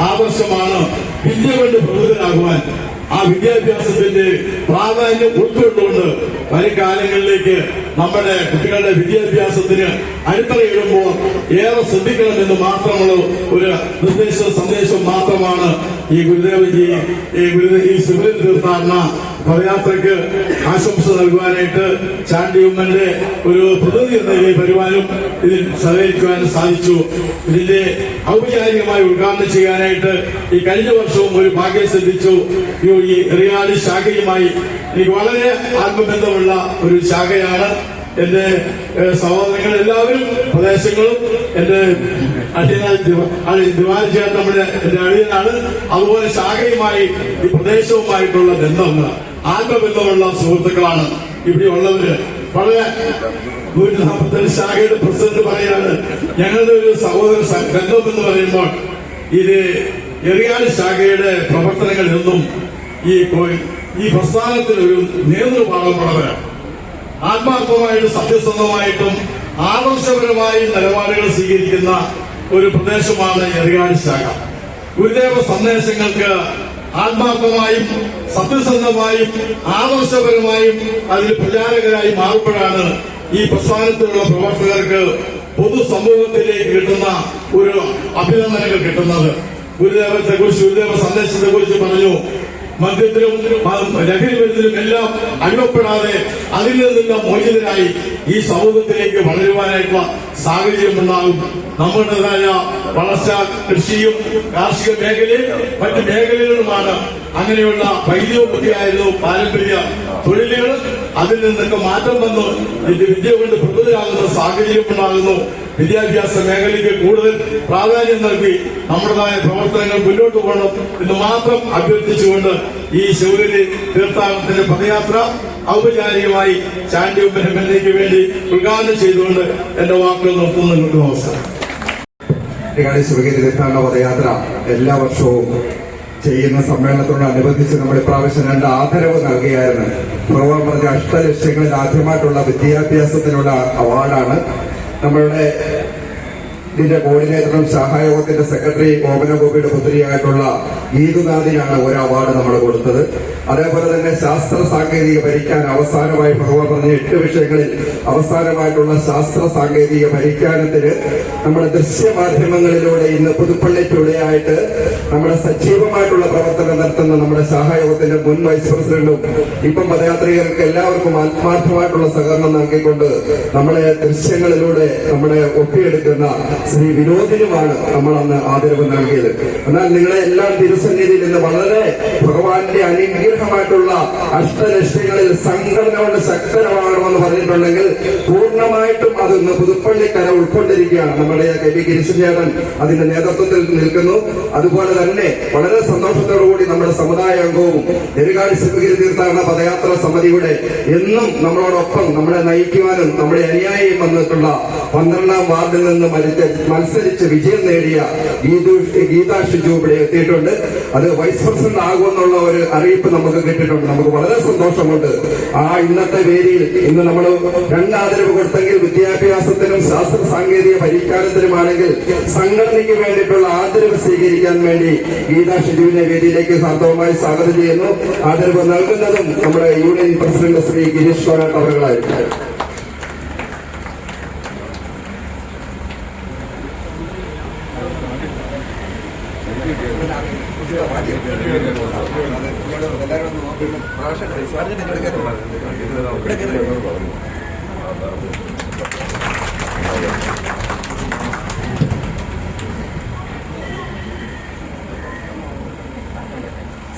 ആദർശമാണ് വിദ്യ കൊണ്ട് പ്രബുദ്ധരാകുവാൻ. ആ വിദ്യാഭ്യാസത്തിന്റെ പ്രാധാന്യം ഉൾക്കൊണ്ടുകൊണ്ട് വരും കാലങ്ങളിലേക്ക് നമ്മുടെ കുട്ടികളുടെ വിദ്യാഭ്യാസത്തിന് അടിത്തറയിടുമ്പോൾ ഏറെ ശ്രദ്ധിക്കണമെന്ന് മാത്രമുള്ള ഒരു സന്ദേശം മാത്രമാണ് ഈ ഗുരുദേവജി ഈ ശിവഗിരി തീർത്ഥാടന പദയാത്രയ്ക്ക് ആശംസ നൽകുവാനായിട്ട് ചാണ്ടിയമ്മന്റെ ഒരു പ്രതിനിധി എന്ന നിലയിൽ വരുവാനും ഇതിൽ സഹകരിക്കുവാനും സാധിച്ചു. ഇതിന്റെ ഔപചാരികമായി ഉദ്ഘാടനം ചെയ്യാനായിട്ട് ഈ കഴിഞ്ഞ വർഷവും ഒരു ഭാഗ്യം സിദ്ധിച്ചു. ഈ റിയാലി ശാഖയുമായി എനിക്ക് വളരെ ആത്മബന്ധമുള്ള ഒരു ശാഖയാണ്. എന്റെ സഹോദരങ്ങൾ എല്ലാവരും പ്രദേശങ്ങളും എന്റെ ദിവാൻ നമ്മുടെ എന്റെ അളിയനാണ്. അതുപോലെ ശാഖയുമായി ഈ പ്രദേശവുമായിട്ടുള്ള ബന്ധങ്ങൾ, ആത്മബന്ധമുള്ള സുഹൃത്തുക്കളാണ് ഇവിടെ ഉള്ളവര്. വളരെ 147 ശാഖയുടെ പ്രസിഡന്റ് പറയാണ്, ഞങ്ങളുടെ ഒരു സഹോദര ബന്ധം എന്ന് പറയുമ്പോൾ ഇത് എറിയാട് ശാഖയുടെ പ്രവർത്തനങ്ങളിൽ നിന്നും ഈ പ്രസ്ഥാനത്തിനൊരു നേതൃഭാഗമുള്ളവരാണ്. ആത്മാർത്ഥമായിട്ടും സത്യസന്ധമായിട്ടും ആദർശപരമായും നിലപാടുകൾ സ്വീകരിക്കുന്ന ഒരു പ്രദേശമാണ് എറിയാട് ശാഖ. ഗുരുദേവ സന്ദേശങ്ങൾക്ക് ആത്മാർത്ഥമായും സത്യസന്ധമായും ആദർശപരമായും അതിൽ പ്രചാരകരായി മാറുമ്പോഴാണ് ഈ പ്രസ്ഥാനത്തിലുള്ള പ്രവർത്തകർക്ക് പൊതുസമൂഹത്തിലേക്ക് കിട്ടുന്ന ഒരു അഭിനന്ദനങ്ങൾ കിട്ടുന്നത്. ഗുരുദേവത്തെ കുറിച്ച്, ഗുരുദേവ സന്ദേശത്തെ കുറിച്ച് പറഞ്ഞു, മദ്യത്തിലും ലഹരി മരുന്നിലും എല്ലാം അടിമപ്പെടാതെ അതിൽ നിന്നെല്ലാം മോചിതരായി ഈ സമൂഹത്തിലേക്ക് വളരുവാനായിട്ടുള്ള സാഹചര്യം ഉണ്ടാകും. നമ്മുടേതായ വളർച്ച കൃഷിയും കാർഷിക മേഖലയും മറ്റു മേഖലകളുമാണ്. അങ്ങനെയുള്ള വൈദ്യോപതിയായിരുന്നു പാരമ്പര്യ തൊഴിലുകൾ. അതിൽ നിന്നൊക്കെ മാറ്റം വന്നു ഇതിന്റെ വിദ്യ കൊണ്ട് പ്രബുദ്ധരാകുന്ന സാഹചര്യം ഉണ്ടാകുന്നു. വിദ്യാഭ്യാസ മേഖലയ്ക്ക് കൂടുതൽ പ്രാധാന്യം നൽകി നമ്മുടേതായ പ്രവർത്തനങ്ങൾ മുന്നോട്ട് പോകണം എന്ന് മാത്രം അഭ്യർത്ഥിച്ചുകൊണ്ട് ഈ ശിവഗിരി തീർത്ഥാടനത്തിന്റെ പദയാത്ര ഔപചാരികമായി ചാണ്ടിയമ്പലം എന്നേക്ക് വേണ്ടി ഉദ്ഘാടനം ചെയ്തുകൊണ്ട് എന്റെ വാക്കുകൾ നിർത്തുന്നു. അവസരം ശിവഗിരി തീർത്ഥാടന പദയാത്ര എല്ലാ വർഷവും ചെയ്യുന്ന സമ്മേളനത്തോടനുബന്ധിച്ച് നമ്മൾ ഇപ്രാവശ്യം 2 ആദരവ് നൽകിയായിരുന്നു. ഭഗവാൻ പറഞ്ഞ അഷ്ടലക്ഷ്യങ്ങളിൽ ആദ്യമായിട്ടുള്ള വിദ്യാഭ്യാസത്തിനുള്ള അവാർഡാണ്. നമ്മളുടെ ഇതിന്റെ കോർഡിനേറ്ററും സഹായോഗത്തിന്റെ സെക്രട്ടറി ഓമനഗോപിയുടെ പുത്രിയായിട്ടുള്ള ഗീതുനാഥിനാണ് ഒരു അവാർഡ് നമ്മൾ കൊടുത്തത്. അതേപോലെ തന്നെ ശാസ്ത്ര സാങ്കേതിക പരിജ്ഞാന അവസാനമായി ഭഗവാൻ പറഞ്ഞ 8 വിഷയങ്ങളിൽ അവസാനമായിട്ടുള്ള ശാസ്ത്ര സാങ്കേതിക പരിജ്ഞാനത്തിന് നമ്മുടെ ദൃശ്യമാധ്യമങ്ങളിലൂടെ ഇന്ന് പുതുപ്പള്ളിക്കുള്ളിയായിട്ട് നമ്മുടെ സജീവമായിട്ടുള്ള പ്രവർത്തനം നടത്തുന്ന നമ്മുടെ സഹായോഗത്തിന്റെ മുൻ വൈസ് പ്രസിഡന്റും ഇപ്പം പദയാത്രികർക്ക് എല്ലാവർക്കും ആത്മാർത്ഥമായിട്ടുള്ള സഹകരണം നൽകിക്കൊണ്ട് നമ്മളെ ദൃശ്യങ്ങളിലൂടെ നമ്മളെ ഒപ്പിയെടുക്കുന്ന ശ്രീ വിനോദിനുമാണ് നമ്മൾ അന്ന് ആദരവ് നൽകിയത്. എന്നാൽ നിങ്ങളെ എല്ലാം തിരുസന്നിധിയിൽ നിന്ന് വളരെ ഭഗവാന്റെ അനുഗ്രഹമായിട്ടുള്ള അഷ്ടലക്ഷ്യങ്ങളിൽ സംഘടന കൊണ്ട് ശക്തരമാകണമെന്ന് പറഞ്ഞിട്ടുണ്ടെങ്കിൽ പൂർണ്ണമായിട്ടും അത് ഇന്ന് പുതുപ്പള്ളിക്കര ഉൾക്കൊണ്ടിരിക്കുകയാണ്. നമ്മുടെ കെ.പി. ഗിരീശൻ ചേട്ടൻ അതിന്റെ നേതൃത്വത്തിൽ നിൽക്കുന്നു. അതുപോലെ തന്നെ വളരെ സന്തോഷത്തോടുകൂടി നമ്മുടെ സമുദായ അംഗവും എരുകാട് ശിവഗിരി തീർത്ഥാടന പദയാത്ര സമിതിയുടെ എന്നും നമ്മളോടൊപ്പം നമ്മളെ നയിക്കുവാനും നമ്മുടെ അനുയായിയും വന്നിട്ടുള്ള 12ാം വാർഡിൽ നിന്ന് മത്സരിച്ച് വിജയം നേടിയ ഗീതാ ഷിജു ഇവിടെ എത്തിയിട്ടുണ്ട്. അത് വൈസ് പ്രസിഡന്റ് ആകുമെന്നുള്ള ഒരു അറിയിപ്പ് നമുക്ക് കിട്ടിയിട്ടുണ്ട്. നമുക്ക് വളരെ സന്തോഷമുണ്ട്. ഇന്നത്തെ വേദിയിൽ ഇന്ന് നമ്മൾ 2 ആദരവ് കൊടുത്തെങ്കിൽ വിദ്യാഭ്യാസത്തിനും ശാസ്ത്ര സാങ്കേതിക പരിജ്ഞാനത്തിനുമാണെങ്കിൽ സംഘടനയ്ക്ക് വേണ്ടിയിട്ടുള്ള ആദരവ് സ്വീകരിക്കാൻ വേണ്ടി ഗീതാ ഷിജുവിനെ വേദിയിലേക്ക് സാർത്ഥകമായി സ്വാഗതം ചെയ്യുന്നു. ആദരവ് നൽകുന്നതും നമ്മുടെ യൂണിയൻ പ്രസിഡന്റ് ശ്രീ ഗിരീഷ് കോരാട്ട് അവர்களായിരിക്കും.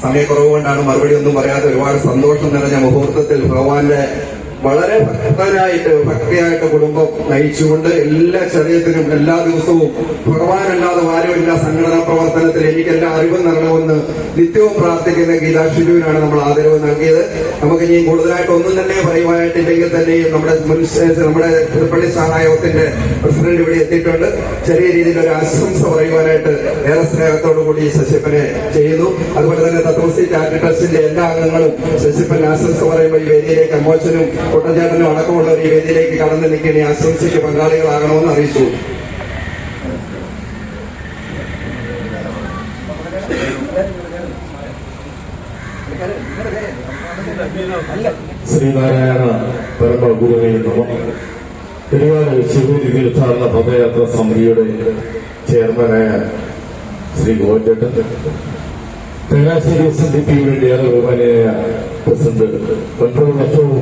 സമയക്കുറവ് കൊണ്ടാണ് മറുപടി ഒന്നും പറയാതെ ഒരുപാട് സന്തോഷം നിറഞ്ഞ മുഹൂർത്തത്തിൽ ഭഗവാന്റെ വളരെ ഭക്തിയായിട്ട് കുടുംബം നയിച്ചുകൊണ്ട് എല്ലാ ശരീരത്തിനും എല്ലാ ദിവസവും ഭഗവാനല്ലാതെ ആരുമില്ല സംഘടനാ പ്രവർത്തനത്തിൽ എനിക്കെല്ലാം അറിവ് നൽകണമെന്ന് നിത്യവും പ്രാർത്ഥിക്കുന്ന ഗീതാ ഷിജുവിനാണ് നമ്മൾ ആദരവ് നൽകിയത്. നമുക്ക് ഇനി കൂടുതലായിട്ട് ഒന്നും തന്നെ പറയുവാനായിട്ടില്ലെങ്കിൽ തന്നെയും നമ്മുടെ പുതുപ്പള്ളി സഹായോഗത്തിന്റെ പ്രസിഡന്റ് ഇവിടെ എത്തിയിട്ടുണ്ട്. ചെറിയ രീതിയിൽ ഒരു ആശംസ പറയുവാനായിട്ട് ഏറെ സ്നേഹത്തോടു കൂടി ശശിപ്പനെ ചെയ്യുന്നു. അതുപോലെ തന്നെ തത്വസി ചാരിറ്റി ട്രസ്റ്റിന്റെ എല്ലാ അംഗങ്ങളും ശശിപ്പൻ ആശംസ പറയുമ്പോൾ ഈ വേദിയിലേക്ക് അമ്മോച്ചനും കുട്ടഞ്ചേട്ടനും അടക്കമുള്ളവർ ഈ വേദിയിലേക്ക് കടന്നു നിൽക്കുന്ന ആശംസയ്ക്ക് പങ്കാളികളാകണമെന്ന് അറിയിച്ചു. ശ്രീനാരായണ പരമഗുരുവിൽ നിന്നും തിരുവാല ശിവഗിരി തീർത്ഥാടന പദയാത്ര സമിതിയുടെ ചെയർമാനായ ശ്രീ ഗോവിന്ദേട്ടൻ, തെങ്ങാശ്ശേരി SNDP വേണ്ടി ഏറെ ബഹുമാനിയായ പ്രസിഡന്റ് 9 വർഷവും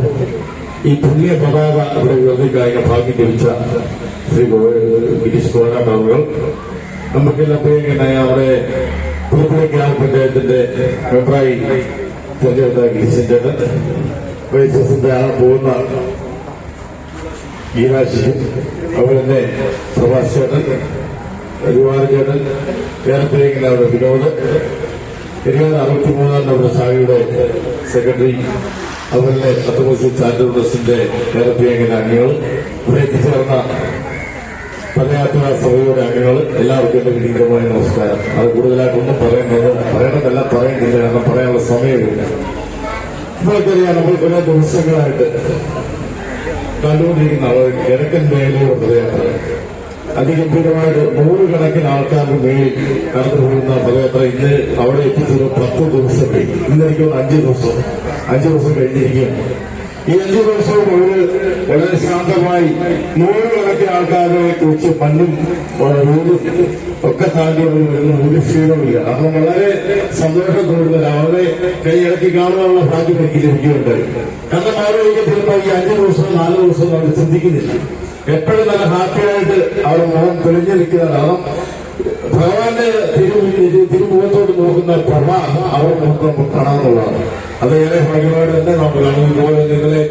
ഈ പുണ്യ പതാക ഇവിടെ ഉയർത്തിക്കായ ഭാഗ്യം ലഭിച്ച ശ്രീ ഗിരീഷ് കോരാട്ട് അവർ, നമുക്കെല്ലാം പ്രിയങ്കനായ അവിടെ പുതുപ്പള്ളി ഗ്രാമപഞ്ചായത്തിന്റെ മെമ്പറായി തെരഞ്ഞെടുത്ത ഗിരീശൻ ചേട്ടൻ, വൈസ് പ്രസിഡന്റ് ആകാൻ പോകുന്ന ഗീതാശിശു, അതുപോലെ തന്നെ പ്രഭാസ് ചേട്ടൻ, രൂപാരൻ ചേട്ടൻ, ഏറെ പ്രിയങ്കനായ വിനോദ്, 63ാം നമ്മുടെ ശാഖയുടെ സെക്രട്ടറി, അതുപോലെ തത്വസി ചാരിറ്റി ട്രസ്റ്റിന്റെ ഏറെ പ്രിയങ്കന അംഗങ്ങൾ, ഇവിടെ എത്തിച്ചേർന്ന പദയാത്രാ സഭയുടെ അംഗങ്ങൾ, എല്ലാവർക്കും എന്റെ വിനീതമായ നമസ്കാരം. അത് കൂടുതലായിട്ടൊന്നും പറയണമെന്നല്ല പറയുന്നില്ല, കാരണം പറയാനുള്ള സമയമില്ല. നമ്മൾക്കറിയാം, നമ്മൾ കുറെ ദിവസങ്ങളായിട്ട് കണ്ടുകൊണ്ടിരിക്കുന്ന കിഴക്കൻ മേഖലയുടെ പദയാത്ര അതിഗംഭീരമായിട്ട് 100 കണക്കിന് ആൾക്കാർക്ക് മേൽ കടന്നു പോകുന്ന പദയാത്ര ഇന്ന് അവിടെ എത്തിച്ചത് 10 ദിവസം കഴിഞ്ഞു. ഇന്നെനിക്ക് 5 ദിവസം കഴിഞ്ഞിരിക്കുകയാണ്. ഈ 5 ദിവസവും വളരെ ശാന്തമായി 100 കണക്കിന് ആൾക്കാരെ കുറിച്ച് മണ്ണും റോഡും ഒക്കെ താണ്ടി വരുന്ന ഒരു ക്ഷീണമില്ല. അപ്പം വളരെ സന്തോഷം തോന്നുന്നില്ല. അവരെ കൈയിറക്കി കാണുവാനുള്ള ഭാഗ്യം എനിക്ക് ലഭിക്കുകയുണ്ടായി. കാരണം അവരെ ചിലപ്പോൾ ഈ 5 ദിവസം 4 ദിവസം അവർ ചിന്തിക്കുന്നില്ല. എപ്പോഴും നല്ല ഹാപ്പിയായിട്ട് അവർ മുഖം തെളിഞ്ഞു നിൽക്കുന്നതാണ്. കാരണം ഭഗവാന്റെ തിരുമുഖത്തോട് നോക്കുന്ന പ്രഭ അവർ നമുക്ക് കാണാമെന്നുള്ളതാണ്. അത് ഏറെ ഭാഗ്യമായിട്ട് തന്നെ നമുക്ക് കാണും. ഇതുപോലെ നിങ്ങളെ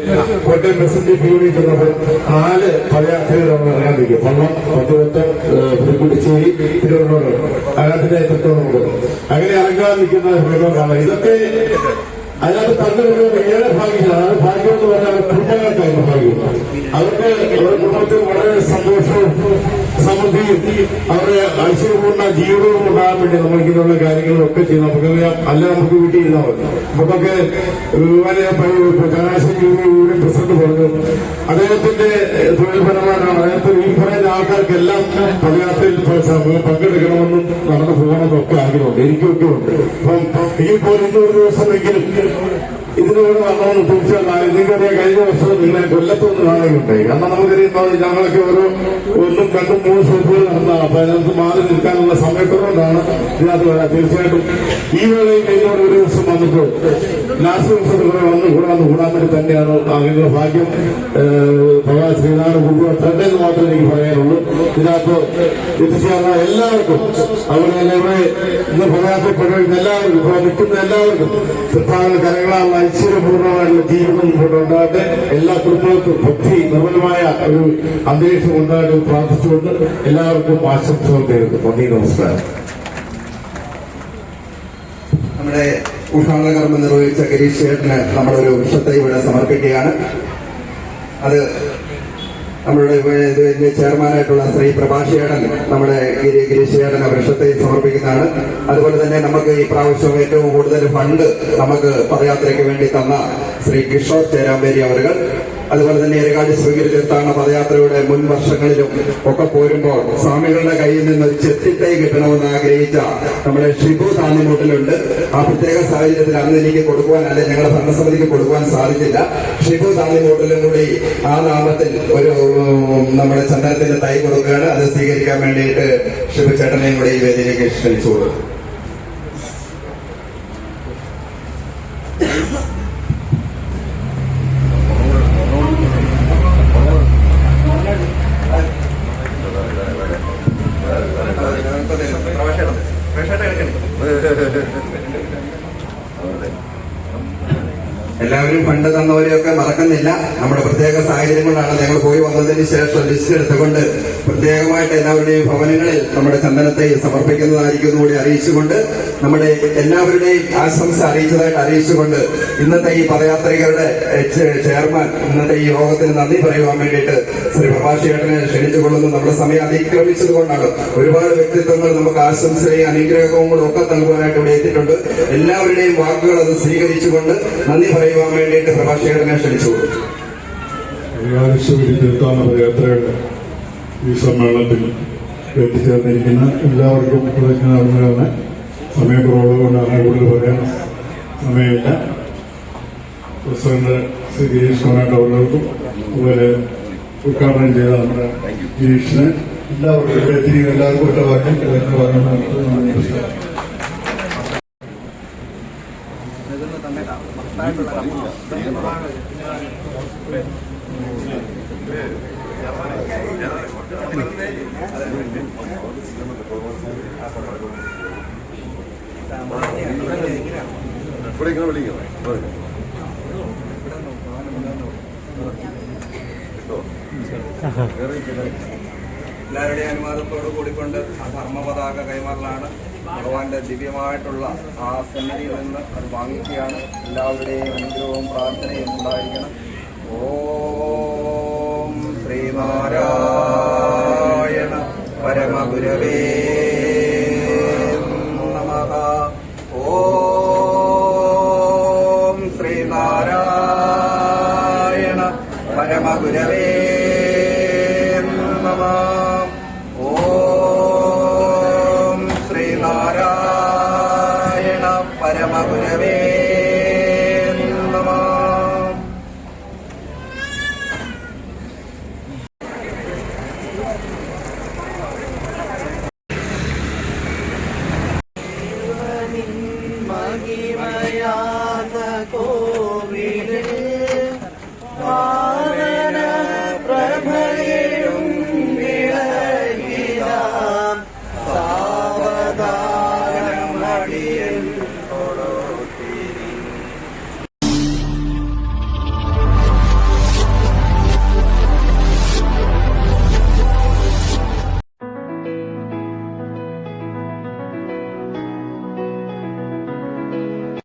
കോട്ടയം SNDP യൂണിയൻ ചെന്നപ്പോൾ 4 പദയാത്രകൾ നമ്മൾ ഇറങ്ങാതിരിക്കും. പള്ളം, പത്തുവട്ടം, പുതുക്കുട്ടിശ്ശേരി, തിരുവനന്തപുരം, അതിനകത്തിന്റെ എത്രത്തോളം അങ്ങനെ ഇറങ്ങാൻ നിൽക്കുന്ന ഭാഗമാണ്. ഇതൊക്കെ അതിനകത്ത് പങ്കെടുക്കുന്നത് ഏറെ ഭാഗ്യമാണ്. ഭാഗ്യം എന്ന് പറഞ്ഞാൽ കുടുംബങ്ങൾക്കായിരുന്നു ഭാഗ്യം. അവർക്ക് അവരുടെ കുടുംബത്തിൽ വളരെ സന്തോഷവും സമൃദ്ധിയും അവരുടെ ഐശ്വര്യപൂർണ്ണ ജീവിതവും ഉണ്ടാകാൻ വേണ്ടി നമ്മൾ ഇങ്ങനെയുള്ള കാര്യങ്ങളൊക്കെ ചെയ്ത് നമുക്കറിയാം. അല്ല നമുക്ക് വീട്ടിൽ ഇരുന്നാൽ മതി. നമുക്കൊക്കെ ചങ്ങനാശ്ശേരി യൂണിയൻ പ്രസിഡന്റ് പറഞ്ഞു അദ്ദേഹത്തിന്റെ തൊഴിൽപരമായിട്ടാണ്. അദ്ദേഹത്തെ ഈ പറയുന്ന ആൾക്കാർക്കെല്ലാം പദയാത്രയിൽ പങ്കെടുക്കണമെന്നും നടന്നു പോകണമെന്നും ഒക്കെ ആഗ്രഹമുണ്ട്. എനിക്കൊക്കെ ഉണ്ട്. അപ്പം ഇപ്പോൾ ഇന്നൊരു ദിവസമെങ്കിലും ഇതിനോട് വരണമെന്ന് തീർച്ചയായും. നിങ്ങൾക്കറിയാം, കഴിഞ്ഞ വർഷം നിങ്ങളെ കൊല്ലത്തൊന്ന് കാണുകയുണ്ടായി. കാരണം നമുക്കറിയാം ഞങ്ങളൊക്കെ ഓരോ 1, 2, 3 ഷോപ്പുകൾ നടന്നതാണ്. അപ്പൊ അതിനകത്ത് മാറി നിൽക്കാനുള്ള സമയക്കുറവുകൊണ്ടാണ് ഇതിനകത്ത് വരാം. തീർച്ചയായിട്ടും ഈ വേളയിൽ എന്നോട് ഒരു ദിവസം വന്നപ്പോൾ ലാസ്റ്റ് ദിവസത്തിൽ കൂടാൻ വേണ്ടി തന്നെയാണ് അതിനുള്ള ഭാഗ്യം. ഭഗവാൻ ശ്രീനാരായണ ഗുരു തന്നെയെന്ന് മാത്രമേ എനിക്ക് പറയാനുള്ളൂ. ഇതിനകത്ത് എത്തിച്ചേർന്ന എല്ലാവർക്കും അതുപോലെ തന്നെ ഇവിടെ ഇന്ന് പദയാത്രപ്പെടുന്ന എല്ലാവർക്കും ഇവിടെ നിൽക്കുന്ന എല്ലാവർക്കും തൃപ്പാവിലെ കരങ്ങളാൽ ഐശ്വര്യപൂർണ്ണമായിട്ടുള്ള ജീവിതം മുമ്പോട്ടുണ്ടാകട്ടെ. എല്ലാ കുടുംബങ്ങൾക്കും ഭക്തി നിർമ്മലമായ ഒരു അന്തരീക്ഷം ഉണ്ടാകട്ടെ പ്രാർത്ഥിച്ചുകൊണ്ട് എല്ലാവർക്കും ആശംസകൾ നേരുന്നു. നന്ദി, നമസ്കാരം. നമ്മുടെ ഉദ്ഘാടന കർമ്മം നിർവഹിച്ച ഗിരീഷ് ചേട്ടന് നമ്മളൊരു വൃക്ഷത്തെ ഇവിടെ സമർപ്പിക്കുകയാണ്. അത് നമ്മളുടെ ഇതിന്റെ ചെയർമാനായിട്ടുള്ള ശ്രീ പ്രഭാഷേടൻ നമ്മുടെ ഗിരീഷ് ചേട്ടന് വൃക്ഷത്തെ സമർപ്പിക്കുന്നതാണ്. അതുപോലെ തന്നെ നമുക്ക് ഈ പ്രാവശ്യം ഏറ്റവും കൂടുതൽ ഫണ്ട് നമുക്ക് പദയാത്രയ്ക്ക് വേണ്ടി തന്ന ശ്രീ കിഷോർ ചേരാമ്പേരി അവരുകൾ, അതുപോലെ തന്നെ എരകാട് സ്വീകരി തീർത്ഥാടന പദയാത്രയുടെ മുൻ വർഷങ്ങളിലും ഒക്കെ പോരുമ്പോൾ സ്വാമികളുടെ കയ്യിൽ നിന്ന് ഒരു ചെത്തിത്തൈ കിട്ടണമെന്ന് ആഗ്രഹിച്ച നമ്മുടെ ഷിബു താന്നിമൂട്ടിലുണ്ട്. ആ പ്രത്യേക സാഹചര്യത്തിൽ അന്ന് എനിക്ക് കൊടുക്കുവാൻ, അല്ലെങ്കിൽ ഞങ്ങളുടെ ഭരണസമിതിക്ക് കൊടുക്കുവാൻ സാധിച്ചില്ല. ഷിബു താന്നിമൂട്ടിലും കൂടി ആ നാമത്തിൽ ഒരു നമ്മുടെ ചന്ദനത്തിന്റെ തൈ കൊടുക്കുകയാണ്. അത് സ്വീകരിക്കാൻ വേണ്ടിയിട്ട് ഷിബു ചേട്ടനെയും കൂടി ഈ വേദിയിലേക്ക് ക്ഷണിച്ചു കൊടുക്കും. എല്ലാവരും ഫണ്ട് തന്നവരെയൊക്കെ മറക്കുന്നില്ല. നമ്മുടെ പ്രത്യേക സാഹചര്യങ്ങളാണ്. ഞങ്ങൾ പോയി വന്നതിന് ശേഷം ലിസ്റ്റ് എടുത്തുകൊണ്ട് പ്രത്യേകമായിട്ട് എല്ലാവരുടെയും ഭവനങ്ങളിൽ നമ്മുടെ ചന്ദനത്തെ സമർപ്പിക്കുന്നതായിരിക്കും കൂടി അറിയിച്ചുകൊണ്ട്, നമ്മുടെ എല്ലാവരുടെയും ആശംസ അറിയിച്ചുകൊണ്ട് ഇന്നത്തെ ഈ പദയാത്രികരുടെ ചെയർമാൻ ഇന്നത്തെ ഈ യോഗത്തിന് നന്ദി പറയുവാൻ വേണ്ടിയിട്ട് ശ്രീ പ്രഭാഷേട്ടനെ ക്ഷണിച്ചുകൊള്ളുന്നു. നമ്മുടെ സമയം അതിക്രമിച്ചതുകൊണ്ടാണ്. ഒരുപാട് വ്യക്തിത്വങ്ങൾ നമുക്ക് ആശംസയും അനുഗ്രഹവും കൂടെ ഒക്കെ നൽകുവാനായിട്ട് ഇവിടെ എത്തിയിട്ടുണ്ട്. എല്ലാവരുടെയും വാക്കുകൾ അത് സ്വീകരിച്ചുകൊണ്ട് നന്ദി പറയുവാൻ വേണ്ടിയിട്ട് പ്രഭാഷകനെ ക്ഷണിച്ചു. തീർത്ഥാടന പദയാത്രയുടെ ഈ സമ്മേളനത്തിൽ എത്തിച്ചേർന്നിരിക്കുന്ന എല്ലാവർക്കും പ്രദക്ഷിണാണ്. സമയക്കുറവുള്ളതുകൊണ്ടാണ് കൂടുതൽ പറയാൻ സമയമില്ല. പ്രസിഡന്റ് ശ്രീ ഗിരീഷ് കൊനാട്ട് അവർക്കും അതുപോലെ ഉദ്ഘാടനം ചെയ്ത നമ്മുടെ ഗിരീഷിന് എല്ലാവർക്കും ഒറ്റ വാക്യം പറഞ്ഞു. എല്ലാവരുടെയും അനുവാദത്തോടു കൂടിക്കൊണ്ട് ആ ധർമ്മപതാക കൈമാറലാണ്. ഭഗവാന്റെ ദിവ്യമായിട്ടുള്ള ആ സന്നിധിയിൽ നിന്ന് അത് വാങ്ങിക്കുകയാണ്. എല്ലാവരുടെയും അനുഗ്രഹവും പ്രാർത്ഥനയും ഉണ്ടായിരിക്കണം. ഓം ശ്രീനാരായണ പരമഗുരവേ നമഃ. ഓം ശ്രീനാരായണ പരമഗുരവേ നമഃ. ഓം ശ്രീനാരായണ പരമഗുരവേ നമഃ. മഹിമയാത കോ